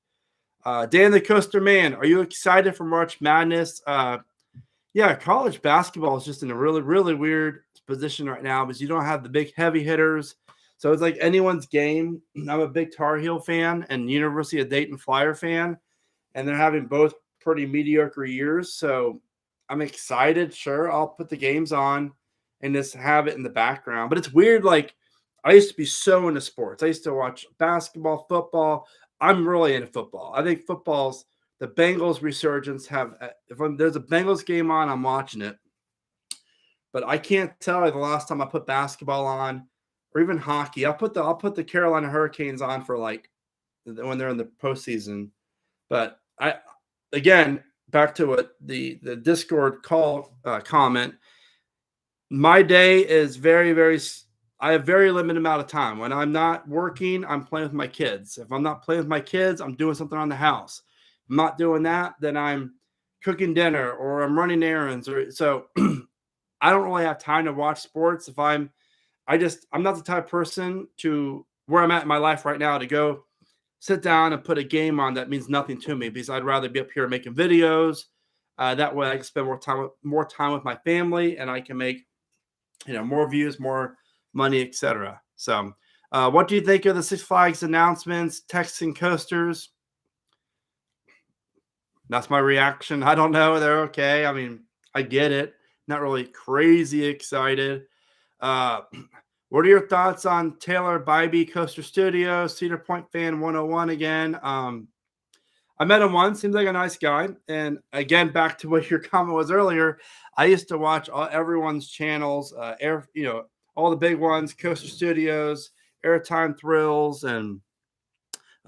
Dan the Coaster Man, are you excited for March Madness? Yeah, college basketball is just in a really, really weird position right now because you don't have the big heavy hitters. So it's like anyone's game. I'm a big Tar Heel fan and University of Dayton Flyer fan, and they're having both pretty mediocre years. So I'm excited. Sure, I'll put the games on and just have it in the background. But it's weird. Like, I used to be so into sports. I used to watch basketball, football. I'm really into football. I think the Bengals resurgence if there's a Bengals game on, I'm watching it. But I can't tell you the last time I put basketball on or even hockey. I'll put the Carolina Hurricanes on for like when they're in the postseason. But again, back to what the Discord call comment. My day is I have very limited amount of time. When I'm not working, I'm playing with my kids. If I'm not playing with my kids, I'm doing something on the house. If I'm not doing that, then I'm cooking dinner or I'm running errands. So I don't really have time to watch sports. I'm not the type of person to where I'm at in my life right now to go sit down and put a game on that means nothing to me because I'd rather be up here making videos. That way I can spend more time with my family and I can make, more views, more money, etc. So what do you think of the Six Flags announcements, texting coasters? That's my reaction. I don't know. They're okay. I mean, I get it. Not really crazy excited. What are your thoughts on Taylor Bybee Coaster Studios, Cedar Point Fan 101 again? I met him once. Seems like a nice guy. And again, back to what your comment was earlier, I used to watch everyone's channels, all the big ones, Coaster Studios, Airtime Thrills, and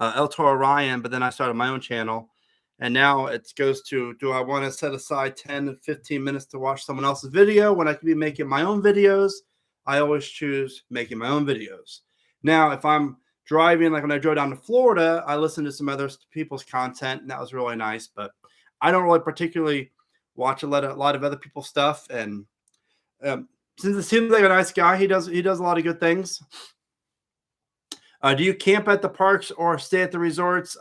El Toro Ryan. But then I started my own channel. And now it goes to, do I want to set aside 10 to 15 minutes to watch someone else's video when I could be making my own videos? I always choose making my own videos. Now, if I'm driving, like when I drove down to Florida, I listened to some other people's content, and that was really nice. But I don't really particularly watch a lot of other people's stuff. And since it seems like a nice guy, he does a lot of good things. Do you camp at the parks or stay at the resorts?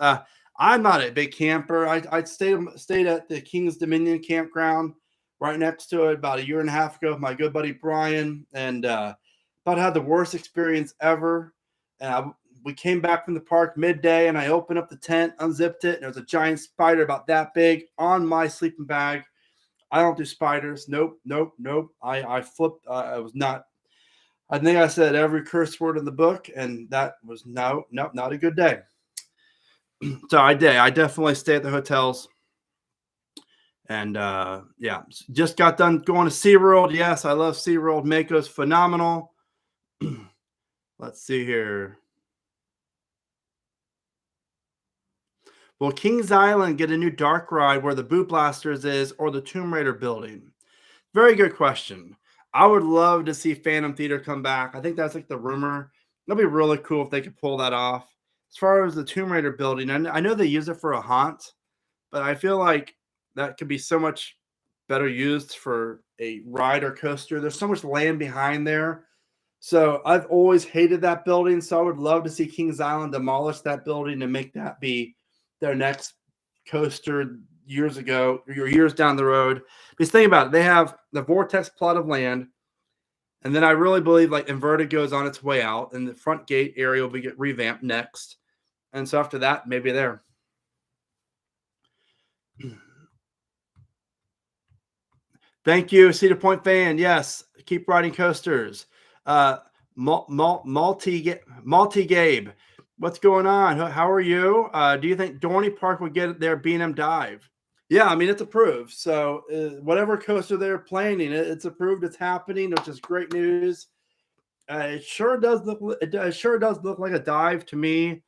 I'm not a big camper. I stayed at the Kings Dominion campground right next to it about a year and a half ago with my good buddy Brian, and about had the worst experience ever. And we came back from the park midday, and I opened up the tent, unzipped it, and there was a giant spider about that big on my sleeping bag. I don't do spiders. Nope. I flipped. I was not. I think I said every curse word in the book, and that was not a good day. So I definitely stay at the hotels. And just got done going to SeaWorld. Yes, I love SeaWorld. Mako's phenomenal. Let's see here. Will Kings Island get a new dark ride where the Boot Blasters is or the Tomb Raider building? Very good question. I would love to see Phantom Theater come back. I think that's like the rumor. That'd be really cool if they could pull that off. As far as the Tomb Raider building, I know they use it for a haunt, but I feel like that could be so much better used for a ride or coaster. There's so much land behind there. So I've always hated that building. So I would love to see Kings Island demolish that building and make that be their next coaster years ago or years down the road. Because think about it, they have the Vortex plot of land, and then I really believe like Invertigo is on its way out, and the front gate area will be get revamped next. And so after that, maybe there. Thank you, Cedar Point fan. Yes, keep riding coasters. Multi Gabe, what's going on? How are you? Do you think Dorney Park would get their B&M dive? Yeah, I mean it's approved. So whatever coaster they're planning, it's approved. It's happening, which is great news. It sure does look. It sure does look like a dive to me.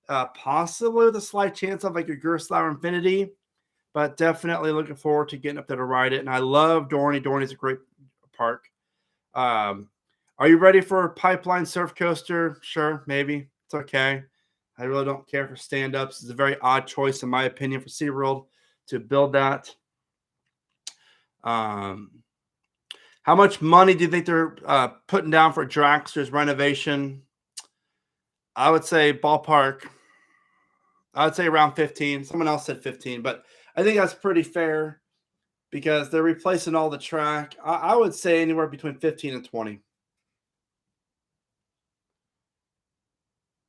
Possibly with a slight chance of like a Gerstlauer Infinity, but definitely looking forward to getting up there to ride it. And I love Dorney. Dorney's a great park. Are you ready for a Pipeline Surf Coaster? Sure, maybe. It's okay. I really don't care for stand-ups. It's a very odd choice, in my opinion, for SeaWorld to build that. How much money do you think they're putting down for Dragster's renovation? I would say ballpark. I would say around 15. Someone else said 15, but I think that's pretty fair because they're replacing all the track. I would say anywhere between 15 and 20.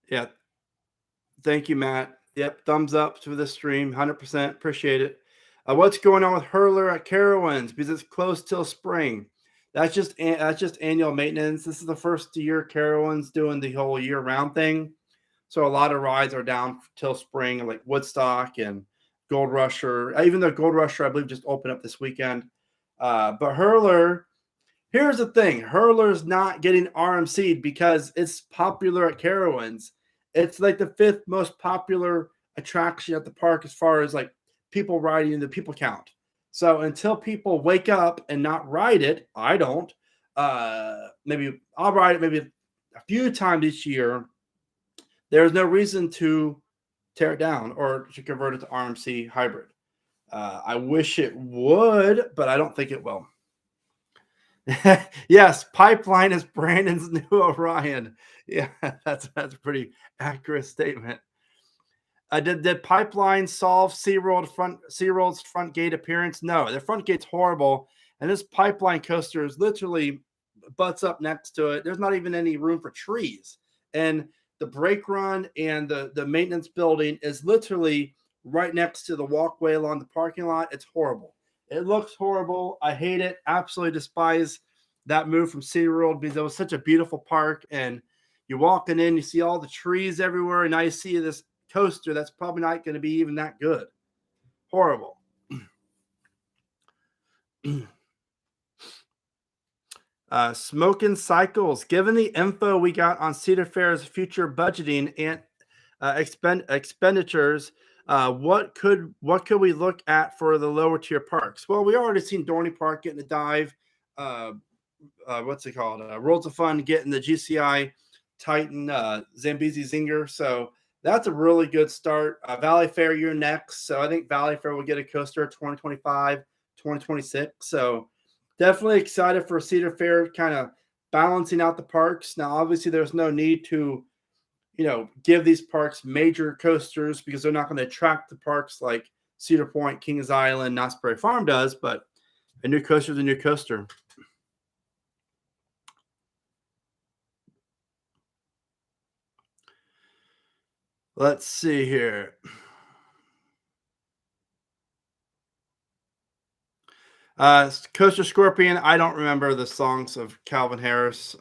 Yeah. Thank you, Matt. Yep. Thumbs up to the stream. 100%. Appreciate it. What's going on with Hurler at Carowinds? Because it's closed till spring. That's just annual maintenance. This is the first year Carowinds doing the whole year-round thing. So a lot of rides are down till spring, like Woodstock and Gold Rusher. Even though Gold Rusher, I believe, just opened up this weekend. But Hurler, here's the thing. Hurler's not getting RMC'd because it's popular at Carowinds. It's like the 5th most popular attraction at the park as far as like people riding the people count. So until people wake up and not ride it, I don't. Maybe I'll ride it maybe a few times each year. There's no reason to tear it down or to convert it to RMC hybrid. I wish it would, but I don't think it will. Yes, Pipeline is Brandon's new Orion. Yeah, that's a pretty accurate statement. Did Pipeline solve SeaWorld's front gate appearance? No, their front gate's horrible, and this Pipeline coaster is literally butts up next to it. There's not even any room for trees, and the brake run and the maintenance building is literally right next to the walkway along the parking lot. It's horrible. It looks horrible. I hate it. Absolutely despise that move from SeaWorld because it was such a beautiful park. And you're walking in, you see all the trees everywhere, and now you see this coaster that's probably not going to be even that good. Horrible. Smoking Cycles. Given the info we got on Cedar Fair's future budgeting and expenditures, what could we look at for the lower tier parks? Well, we already seen Dorney Park getting a dive. What's it called? Worlds of Fun getting the GCI Titan Zambezi Zinger. So that's a really good start. Valley Fair, you're next. So I think Valley Fair will get a coaster 2025, 2026. So definitely excited for Cedar Fair kind of balancing out the parks. Now, obviously, there's no need to, give these parks major coasters because they're not going to attract the parks like Cedar Point, Kings Island, Knott's Berry Farm does, but a new coaster is a new coaster. Let's see here. Coaster Scorpion. I don't remember the songs of Calvin Harris.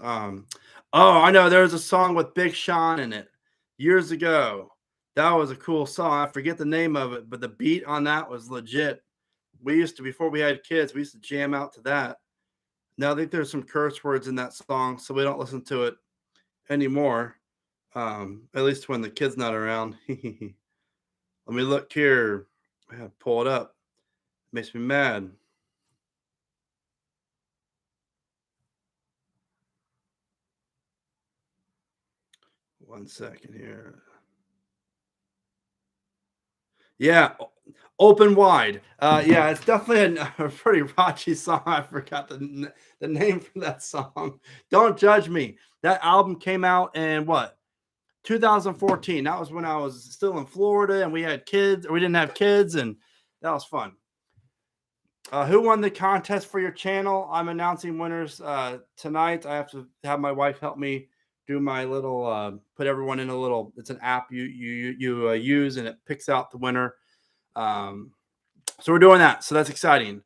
I know there's a song with Big Sean in it years ago. That was a cool song. I forget the name of it, but the beat on that was legit. We used to, before we had kids, we used to jam out to that. Now I think there's some curse words in that song, so we don't listen to it anymore. At least when the kid's not around. Let me look here. I have to pull it up. It makes me mad. One second here. Yeah. Open Wide. Yeah, it's definitely a pretty raunchy song. I forgot the name for that song. Don't judge me. That album came out in what? 2014. That was when I was still in Florida and we had kids, or we didn't have kids, and that was fun. Who won the contest for your channel? I'm announcing winners tonight. I have to have my wife help me do my little put everyone in a little. It's an app you use, and it picks out the winner. So we're doing that. So that's exciting.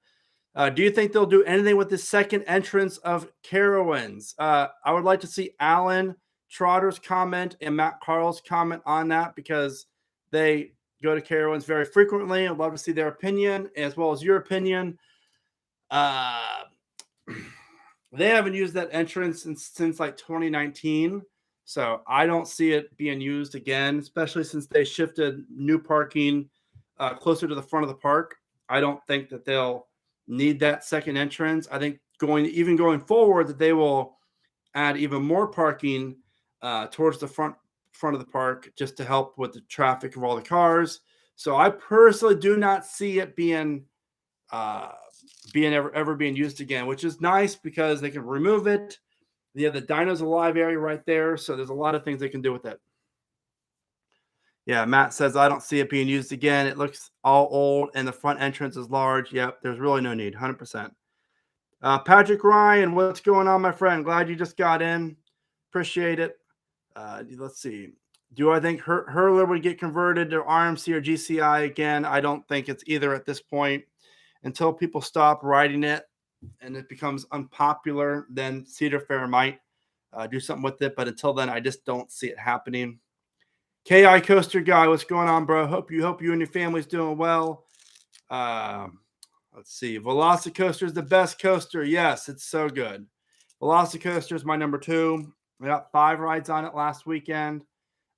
Do you think they'll do anything with the second entrance of Carowinds? I would like to see Alan Trotter's comment and Matt Carl's comment on that, because they go to Carowinds very frequently. I'd love to see their opinion as well as your opinion. They haven't used that entrance since like 2019. So I don't see it being used again, especially since they shifted new parking closer to the front of the park. I don't think that they'll need that second entrance. I think going forward that they will add even more parking towards the front of the park, just to help with the traffic of all the cars. So I personally do not see it being ever being used again, which is nice because they can remove it. They have the Dinos Alive area right there, so there's a lot of things they can do with it. Yeah, Matt says, I don't see it being used again. It looks all old and the front entrance is large. Yep, there's really no need, 100%. Patrick Ryan, what's going on, my friend? Glad you just got in. Appreciate it. Let's see. Do I think Hurler would get converted to RMC or GCI again? I don't think it's either at this point. Until people stop riding it and it becomes unpopular, then Cedar Fair might do something with it. But until then, I just don't see it happening. KI Coaster Guy, what's going on, bro? Hope you and your family's doing well. Let's see. Velocicoaster is the best coaster. Yes, it's so good. Velocicoaster is my number 2. We got 5 rides on it last weekend,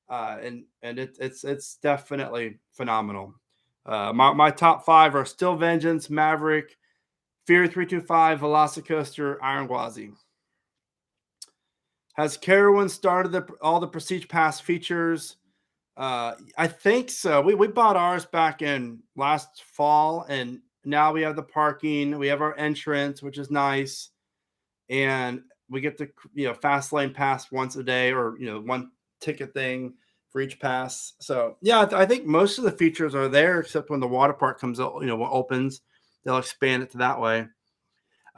and it's definitely phenomenal. My top 5 are Still Vengeance, Maverick, Fear 325, Velocicoaster, Iron Gwazi. Has Carowinds started all the Prestige Pass features? I think so. We bought ours back in last fall, and now we have the parking. We have our entrance, which is nice, and we get the fast lane pass once a day, or one ticket thing for each pass. So yeah, I think most of the features are there, except when the water park comes out, opens, they'll expand it to that way.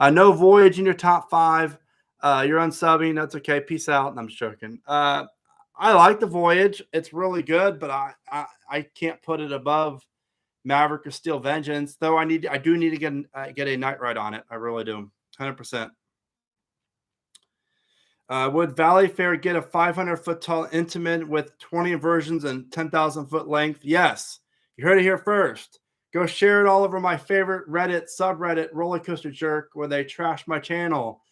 No Voyage in your top 5. You're unsubbing. That's okay. Peace out. I'm just joking. I like the Voyage. It's really good, but I can't put it above Maverick or Steel Vengeance, though I do need to get a night ride on it. I really do. 100%. Would Valleyfair get a 500-foot tall Intamin with 20 inversions and 10,000-foot length? Yes. You heard it here first. Go share it all over my favorite Reddit subreddit, Roller Coaster Jerk, where they trash my channel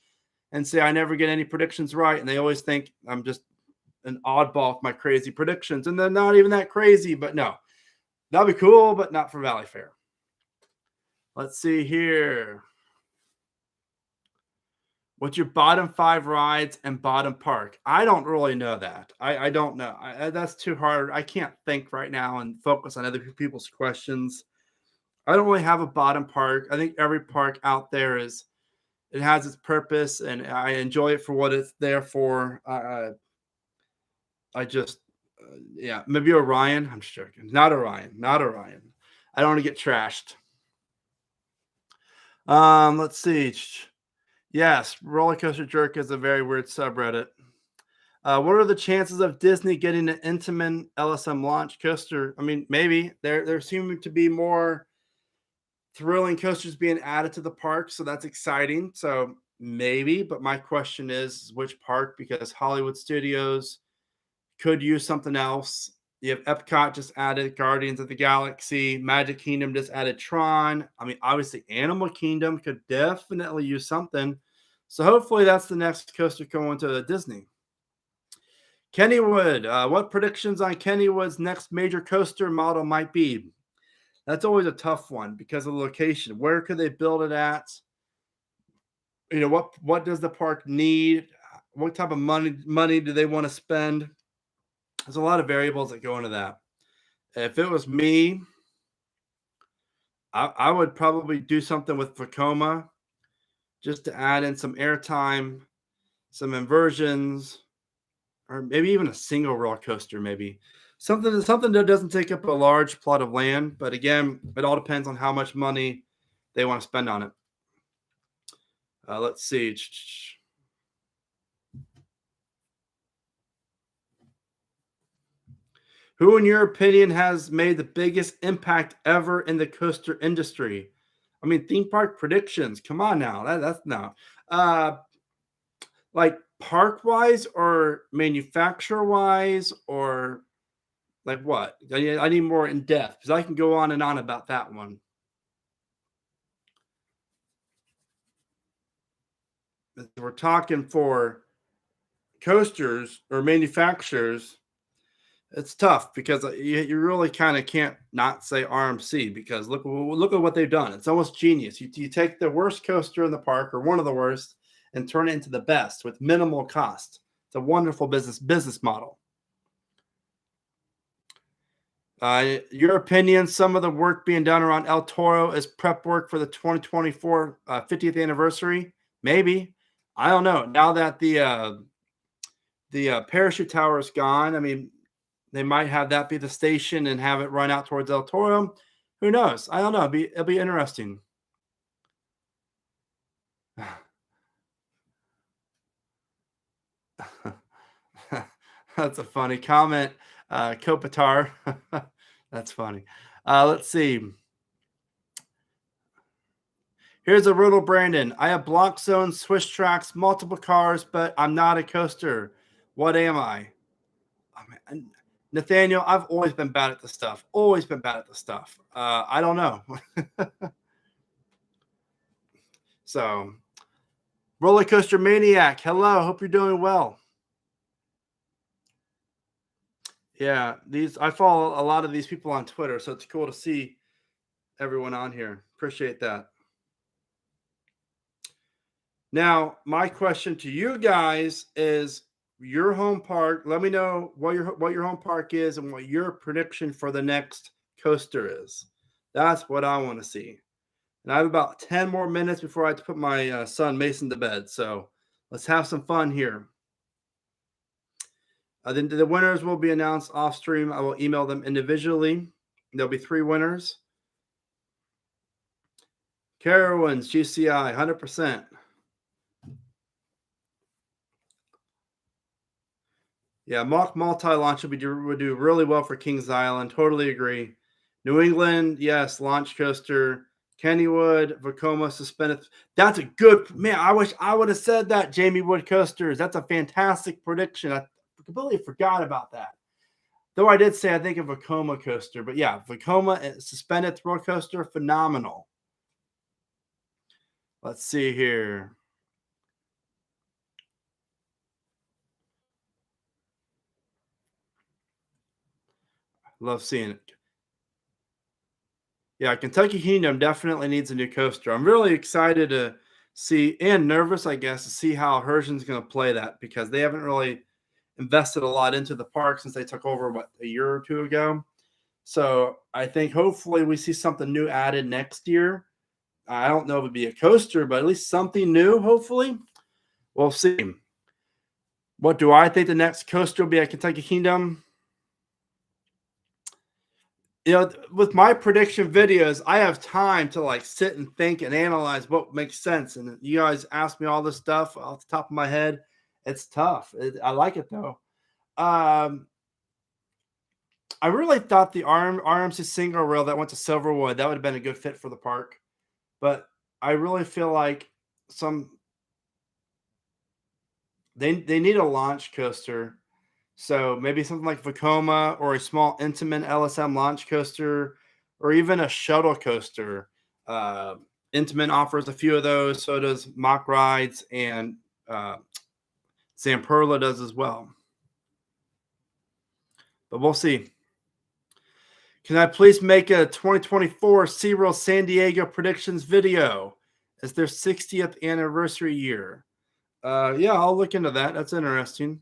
and say I never get any predictions right, and they always think I'm just an oddball with my crazy predictions, and they're not even that crazy. But no, that'd be cool, but not for Valleyfair. Let's see here. What's your bottom 5 rides and bottom park? I don't really know that. I don't know. That's too hard. I can't think right now and focus on other people's questions. I don't really have a bottom park. I think every park out there it has its purpose, and I enjoy it for what it's there for. Yeah, maybe Orion. I'm just joking. Not Orion. Not Orion. I don't want to get trashed. Let's see. Yes, Roller Coaster Jerk is a very weird subreddit. What are the chances of Disney getting an Intamin LSM launch coaster? I mean, maybe. There seem to be more thrilling coasters being added to the park, so that's exciting. So maybe, but my question is which park? Because Hollywood Studios could use something else. You have Epcot just added Guardians of the Galaxy. Magic Kingdom just added Tron. I mean, obviously, Animal Kingdom could definitely use something. So hopefully that's the next coaster going to Disney. Kennywood. What predictions on Kennywood's next major coaster model might be? That's always a tough one because of the location. Where could they build it at? What does the park need? What type of money do they want to spend? There's a lot of variables that go into that. If it was me, I would probably do something with Vekoma just to add in some airtime, some inversions, or maybe even a single roller coaster, maybe something that doesn't take up a large plot of land. But again, it all depends on how much money they want to spend on it. Let's see. Who, in your opinion, has made the biggest impact ever in the coaster industry? I mean, theme park predictions. Come on now. That's no. Uh, like park wise or manufacturer wise or like what? I need more in depth because I can go on and on about that one. If we're talking for coasters or manufacturers, it's tough because you really kind of can't not say RMC because look at what they've done. It's almost genius. You take the worst coaster in the park or one of the worst and turn it into the best with minimal cost. It's a wonderful business model. Your opinion, some of the work being done around El Toro is prep work for the 2024 50th anniversary? Maybe. I don't know. Now that the parachute tower is gone, I mean, they might have that be the station and have it run out towards El Toro. Who knows? I don't know. It'll be interesting. That's a funny comment. Kopitar. That's funny. Let's see. Here's a riddle, Brandon. I have block zones, Swiss tracks, multiple cars, but I'm not a coaster. What am I? Oh, man. Nathaniel, I've always been bad at this stuff. Always been bad at this stuff. I don't know. So, Roller Coaster Maniac. Hello. Hope you're doing well. Yeah, I follow a lot of these people on Twitter, so it's cool to see everyone on here. Appreciate that. Now, my question to you guys is your home park. Let me know what your home park is and what your prediction for the next coaster is. That's what I want to see. And I have about 10 more minutes before I have to put my son Mason to bed. So let's have some fun here. Then the winners will be announced off stream. I will email them individually. There'll be 3 winners. Carowinds, GCI, 100%. Yeah, mock multi-launch would do really well for Kings Island. Totally agree. New England, yes, launch coaster. Kennywood, Vekoma suspended. That's a good man. I wish I would have said that. Jamie Wood coasters. That's a fantastic prediction. I completely forgot about that. Though I did say I think of Vekoma coaster, but yeah, Vekoma suspended throw coaster, phenomenal. Let's see here. Love seeing it. Yeah, Kentucky Kingdom definitely needs a new coaster. I'm really excited to see and nervous, I guess, to see how Herschen's going to play that because they haven't really invested a lot into the park since they took over, a year or two ago. So I think hopefully we see something new added next year. I don't know if it'd be a coaster, but at least something new, hopefully. We'll see. What do I think the next coaster will be at Kentucky Kingdom? With my prediction videos, I have time to like sit and think and analyze what makes sense. And you guys ask me all this stuff off the top of my head. It's tough. I like it though. I really thought the RMC single rail that went to Silverwood, that would have been a good fit for the park. But I really feel like they need a launch coaster. So maybe something like Vekoma or a small Intamin LSM launch coaster or even a shuttle coaster. Intamin offers a few of those. So does Mock Rides and Zamperla does as well. But we'll see. Can I please make a 2024 SeaWorld San Diego predictions video? It's their 60th anniversary year. Yeah, I'll look into that. That's interesting.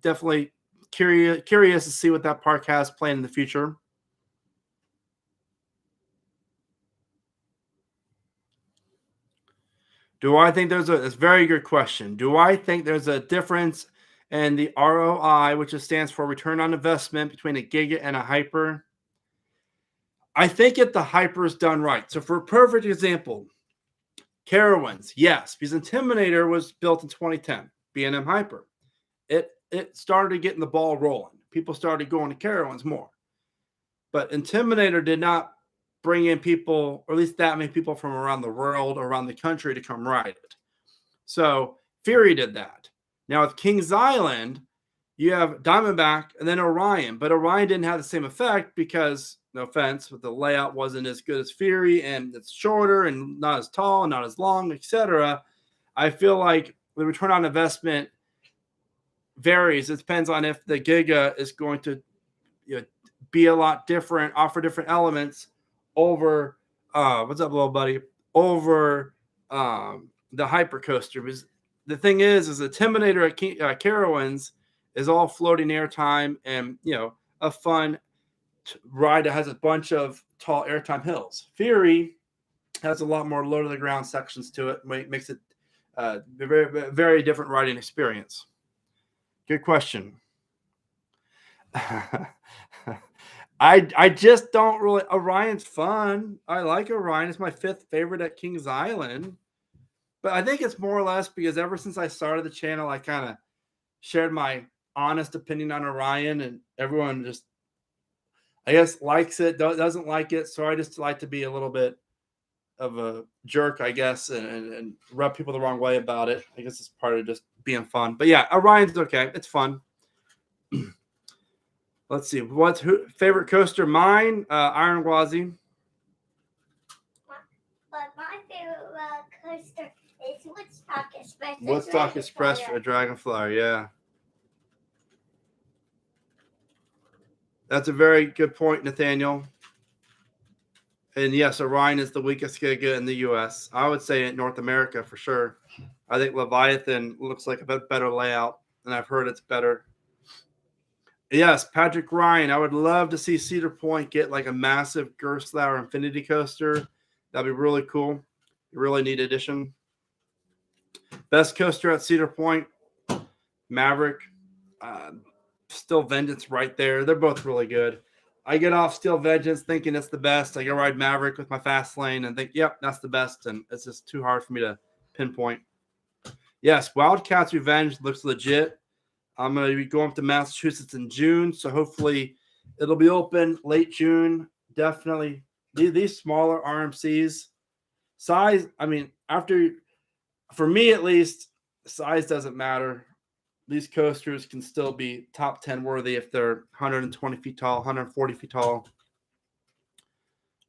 Definitely curious to see what that park has planned in the future. Do I think it's a very good question. Do I think there's a difference in the ROI, which stands for return on investment, between a Giga and a Hyper? I think if the Hyper is done right. So for a perfect example, Carowinds, yes, because Intimidator was built in 2010, B&M Hyper. It started getting the ball rolling. People started going to Carowinds more. But Intimidator did not bring in people, or at least that many people from around the world, around the country to come ride it. So Fury did that. Now with Kings Island, you have Diamondback and then Orion. But Orion didn't have the same effect because, no offense, but the layout wasn't as good as Fury, and it's shorter and not as tall and not as long, etc. I feel like the return on investment varies. It depends on if the Giga is going to be a lot different, offer different elements over what's up, little buddy? Over the Hypercoaster. Because the thing is the Intimidator at Carowinds is all floating airtime and a fun ride that has a bunch of tall airtime hills. Fury has a lot more low to the ground sections to it, makes it a very, very different riding experience. Good question. I just don't really. Orion's fun. I like Orion. It's my 5th favorite at Kings Island. But I think it's more or less because ever since I started the channel, I kind of shared my honest opinion on Orion, and everyone just, I guess, likes it, doesn't like it. So I just like to be a little bit of a jerk, I guess, and rub people the wrong way about it. I guess it's part of just being fun. But yeah, Orion's okay. It's fun. Let's see. What's favorite coaster? Mine, Iron Gwazi. But my favorite coaster is Woodstock Express. Woodstock Express for a Dragonflyer, yeah. That's a very good point, Nathaniel. And yes, Orion is the weakest Giga in the U.S. I would say in North America for sure. I think Leviathan looks like a bit better layout, and I've heard it's better. Yes, Patrick Ryan. I would love to see Cedar Point get like a massive Gerstlauer Infinity Coaster. That'd be really cool. Really neat addition. Best coaster at Cedar Point, Maverick. Still Vengeance right there. They're both really good. I get off Steel Vengeance thinking it's the best. I go ride Maverick with my fast lane and think, yep, that's the best. And it's just too hard for me to pinpoint. Yes, Wildcats Revenge looks legit. I'm going to be going up to Massachusetts in June, so hopefully it'll be open late June. Definitely. These smaller RMCs, size, I mean, for me at least, size doesn't matter. These coasters can still be top 10 worthy if they're 120 feet tall, 140 feet tall.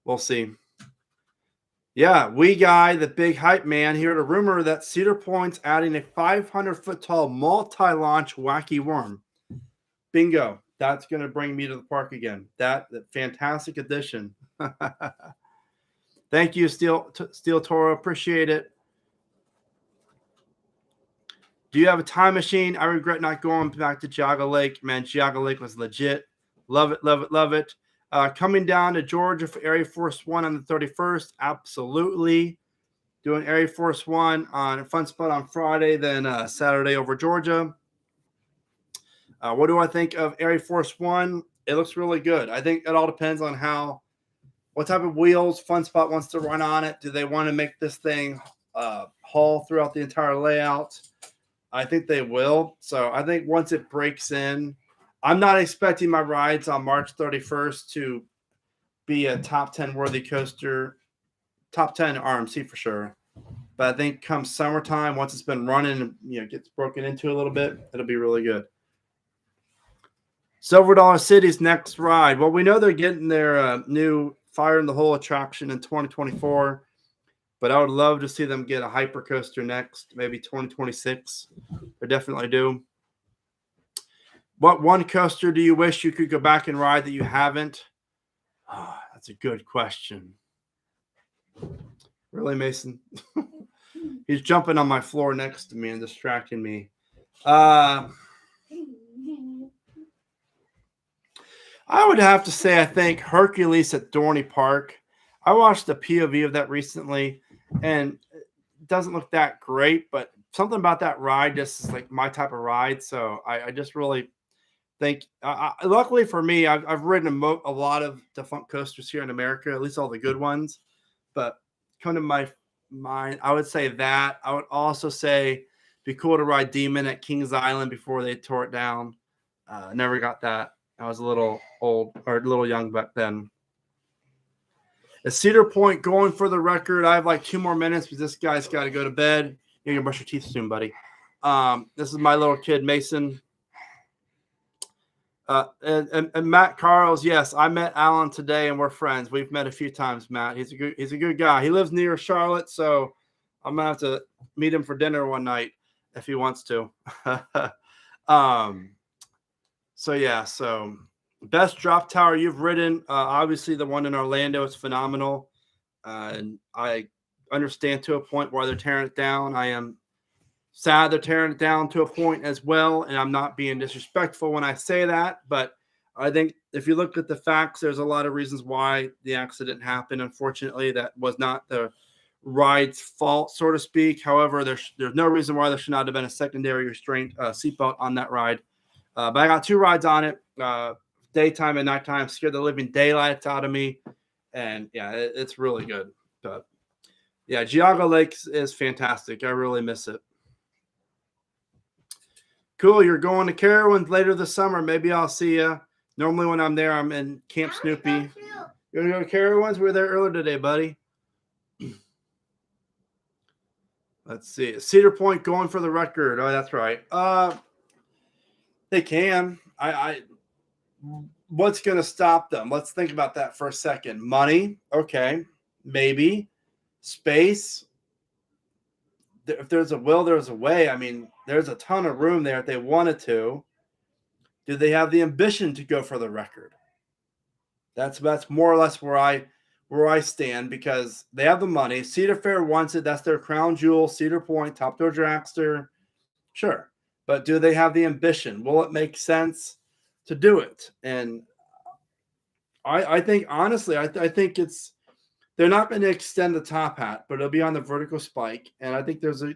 We'll see. Yeah, we guy, the big hype man, heard a rumor that Cedar Point's adding a 500-foot tall multi-launch wacky worm. Bingo. That's going to bring me to the park again. That fantastic addition. Thank you, Steel Toro. Appreciate it. Do you have a time machine? I regret not going back to Geauga Lake. Man, Geauga Lake was legit. Love it, love it, love it. Coming down to Georgia for Area Force One on the 31st. Absolutely. Doing Area Force One on Fun Spot on Friday, then Saturday over Georgia. What do I think of Area Force One? It looks really good. I think it all depends on what type of wheels Fun Spot wants to run on it. Do they want to make this thing haul throughout the entire layout? I think they will. So I think once it breaks in, I'm not expecting my rides on March 31st to be a top 10 worthy coaster, top 10 RMC for sure. But I think come summertime, once it's been running and gets broken into a little bit, it'll be really good. Silver Dollar City's next ride. Well, we know they're getting their new Fire in the Hole attraction in 2024. But I would love to see them get a hyper coaster next, maybe 2026. I definitely do. What one coaster do you wish you could go back and ride that you haven't? Oh, that's a good question. Really, Mason? He's jumping on my floor next to me and distracting me. I would have to say, I think Hercules at Dorney Park. I watched the POV of that recently. And doesn't look that great, but something about that ride just is like my type of ride. So I just really think, luckily for me, I've ridden a lot of defunct coasters here in America, at least all the good ones. But come to my mind, I would say that. I would also say it'd be cool to ride Demon at Kings Island before they tore it down. Never got that. I was a little old or a little young back then. Is Cedar Point going for the record? I have like 2 more minutes because this guy's got to go to bed. You're gonna brush your teeth soon, buddy. This is my little kid, Mason. And Matt Carls, yes, I met Alan today, and we're friends. We've met a few times. Matt, he's a good guy. He lives near Charlotte, so I'm gonna have to meet him for dinner one night if he wants to. So yeah, so best drop tower you've ridden, obviously the one in Orlando is phenomenal, and I understand to a point why they're tearing it down. I am sad they're tearing it down to a point as well, and I'm not being disrespectful when I say that, but I think if you look at the facts, there's a lot of reasons why the accident happened. Unfortunately, that was not the ride's fault, so to speak. However, there's no reason why there should not have been a secondary restraint seatbelt on that ride. But I got 2 rides on it, daytime and nighttime, scared the living daylights out of me, and yeah, it's really good. But yeah, Geauga Lakes is fantastic. I really miss it. Cool. You're going to Carowinds later this summer. Maybe I'll see you. Normally when I'm there, I'm in Camp Snoopy. You're going to go to Carowinds? We were there earlier today, buddy. Let's see. Cedar Point going for the record. Oh, that's right. They can. What's going to stop them? Let's think about that for a second. Money. Okay. Maybe. Space. If there's a will, there's a way. I mean, there's a ton of room there if they wanted to. Do they have the ambition to go for the record? That's more or less where I stand, because they have the money. Cedar Fair wants it. That's their crown jewel. Cedar Point, Top Door Dragster. Sure. But do they have the ambition? Will it make sense to do it? And I think, honestly, I think they're not going to extend the top hat, but it'll be on the vertical spike. And I think there's a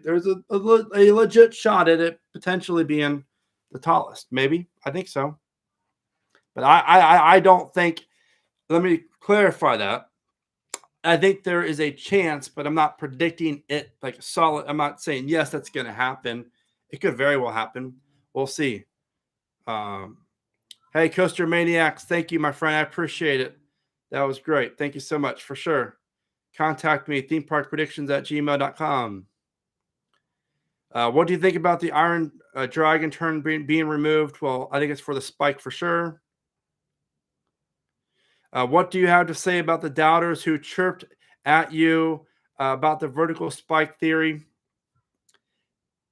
legit shot at it potentially being the tallest. Maybe. I think so. But I don't think, let me clarify that. I think there is a chance, but I'm not predicting it like solid. I'm not saying, yes, that's going to happen. It could very well happen. We'll see. Hey, Coaster Maniacs, thank you, my friend. I appreciate it. That was great. Thank you so much, for sure. Contact me, themeparkpredictions@gmail.com. What do you think about the Iron Dragon turn being removed? Well, I think it's for the spike for sure. What do you have to say about the doubters who chirped at you about the vertical spike theory?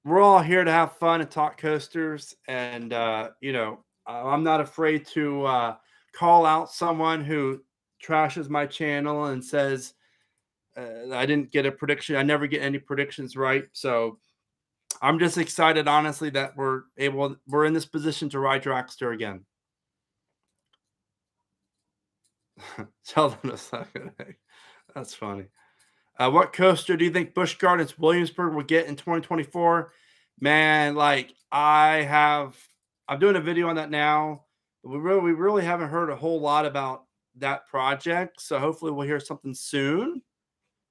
We're all here to have fun and talk coasters. And, I'm not afraid to call out someone who trashes my channel and says I didn't get a prediction. I never get any predictions right. So I'm just excited, honestly, that we're in this position to ride Dragster again. Tell them a second. That's funny. What coaster do you think Busch Gardens Williamsburg will get in 2024? Man, I'm doing a video on that now. We really haven't heard a whole lot about that project. So hopefully we'll hear something soon.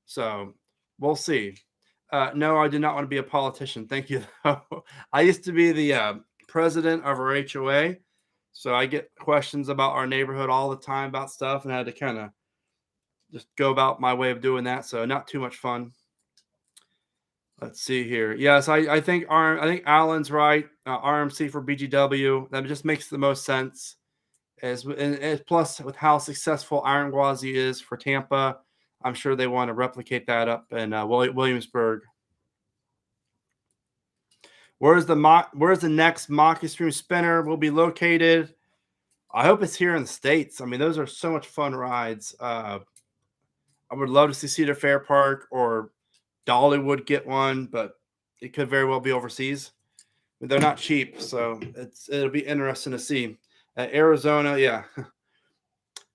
So we'll see. No, I do not want to be a politician. Thank you. I used to be the president of our HOA. So I get questions about our neighborhood all the time about stuff, and I had to kind of just go about my way of doing that. So not too much fun. Let's see here. Yes, I think Alan's right. RMC for BGW. That just makes the most sense. Plus, with how successful Iron Gwazi is for Tampa, I'm sure they want to replicate that up in Williamsburg. Where's the next Mach Extreme Spinner will be located? I hope it's here in the States. I mean, those are so much fun rides. I would love to see Cedar Fair Park or Dollywood get one, but it could very well be overseas. But they're not cheap, so it'll be interesting to see. Arizona, yeah.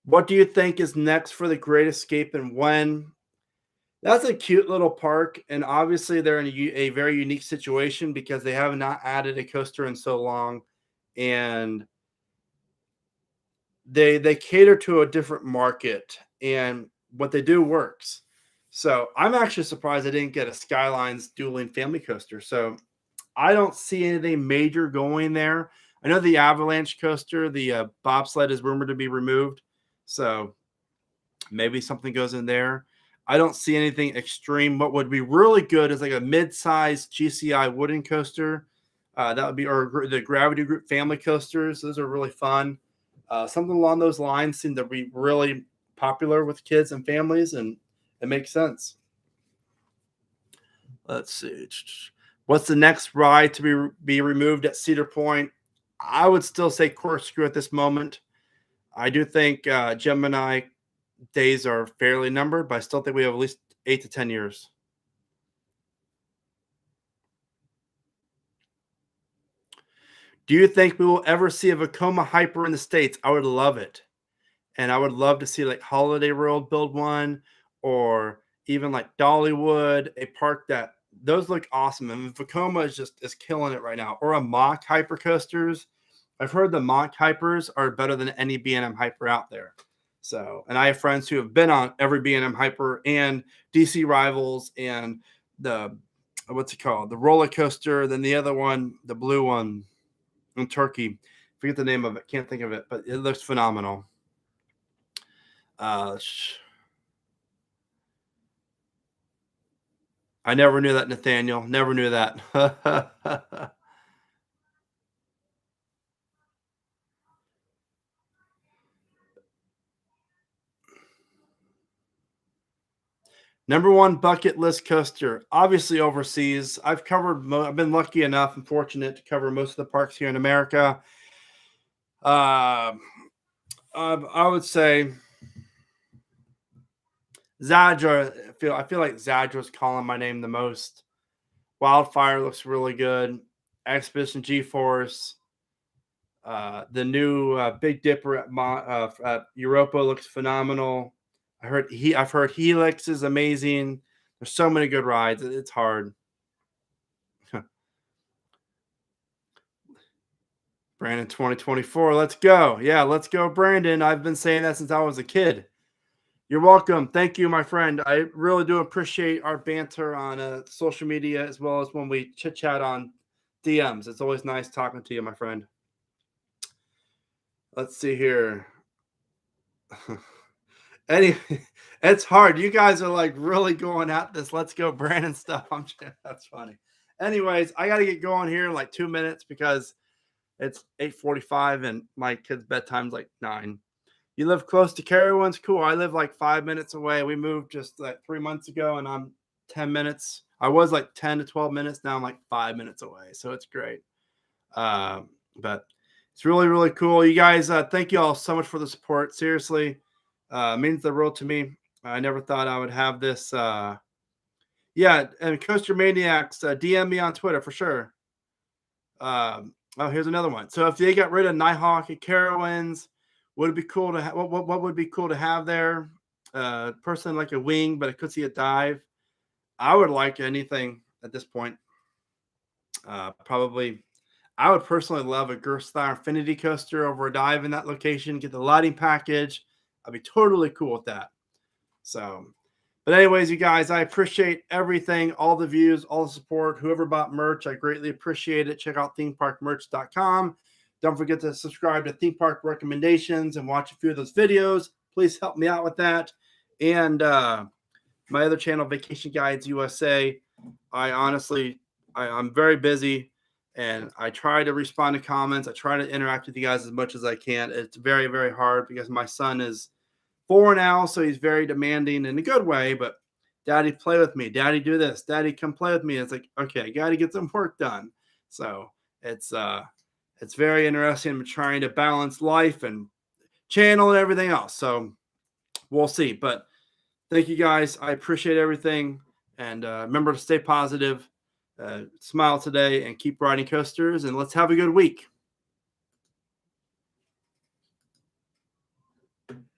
What do you think is next for the Great Escape and when? That's a cute little park, and obviously they're in a very unique situation because they have not added a coaster in so long, and they cater to a different market, and what they do works. So I'm actually surprised I didn't get a Skylines dueling family coaster. So I don't see anything major going there. I know the Avalanche coaster, the bobsled is rumored to be removed, so maybe something goes in there. I don't see anything extreme. What would be really good is like a mid-sized GCI wooden coaster. That would be, or the Gravity Group family coasters. Those are really fun. Something along those lines seem to be really popular with kids and families, and it makes sense. Let's see. What's the next ride to be removed at Cedar Point? I would still say Corkscrew at this moment. I do think Gemini days are fairly numbered, but I still think we have at least 8 to 10 years. Do you think we will ever see a Vekoma Hyper in the States? I would love it. And I would love to see like Holiday World build one, or even like Dollywood, a park that those look awesome. And Vekoma is killing it right now. Or a Mach Hyper coasters. I've heard the Mach Hypers are better than any B&M Hyper out there. So, and I have friends who have been on every B&M Hyper and DC Rivals and the what's it called? The roller coaster, then the other one, the blue one in Turkey. Forget the name of it. Can't think of it, but it looks phenomenal. I never knew that, Nathaniel. Never knew that. Number one bucket list coaster, obviously overseas. I've been lucky enough and fortunate to cover most of the parks here in America. I would say Zadra. I feel like Zadra's calling my name the most. Wildfire looks really good. Expedition G-Force. The new Big Dipper at Europa looks phenomenal. I've heard Helix is amazing. There's so many good rides. It's hard. Brandon 2024. Let's go. Yeah, let's go, Brandon. I've been saying that since I was a kid. You're welcome. Thank you, my friend. I really do appreciate our banter on social media as well as when we chit chat on DMs. It's always nice talking to you, my friend. Let's see here. Anyway, it's hard. You guys are like really going at this. Let's go, Brandon stuff. That's funny. Anyways, I got to get going here in like 2 minutes because it's 8:45 and my kid's bedtime's like 9. You live close to Carowinds? Cool. I live like 5 minutes away. We moved just like 3 months ago, and I'm 10 minutes. I was like 10 to 12 minutes. Now I'm like 5 minutes away. So it's great. But it's really, really cool. You guys, thank you all so much for the support. Seriously, means the world to me. I never thought I would have this. Yeah, and Coaster Maniacs, DM me on Twitter for sure. Oh, here's another one. So if they got rid of Nighthawk at Carowinds, would it be cool to what would be cool to have there? Personally, like a wing, but I could see a dive. I would like anything at this point. Probably, I would personally love a Gerstlauer Infinity coaster over a dive in that location. Get the lighting package. I'd be totally cool with that. So, but anyways, you guys, I appreciate everything, all the views, all the support. Whoever bought merch, I greatly appreciate it. Check out themeparkmerch.com. Don't forget to subscribe to Theme Park Recommendations and watch a few of those videos. Please help me out with that. And my other channel, Vacation Guides USA. I'm very busy, and I try to respond to comments. I try to interact with you guys as much as I can. It's very, very hard because my son is 4 now, so he's very demanding in a good way. But Daddy, play with me. Daddy, do this. Daddy, come play with me. It's like, okay, I got to get some work done. So it's very interesting. I'm trying to balance life and channel and everything else. So we'll see. But thank you guys. I appreciate everything. And remember to stay positive, smile today, and keep riding coasters. And let's have a good week.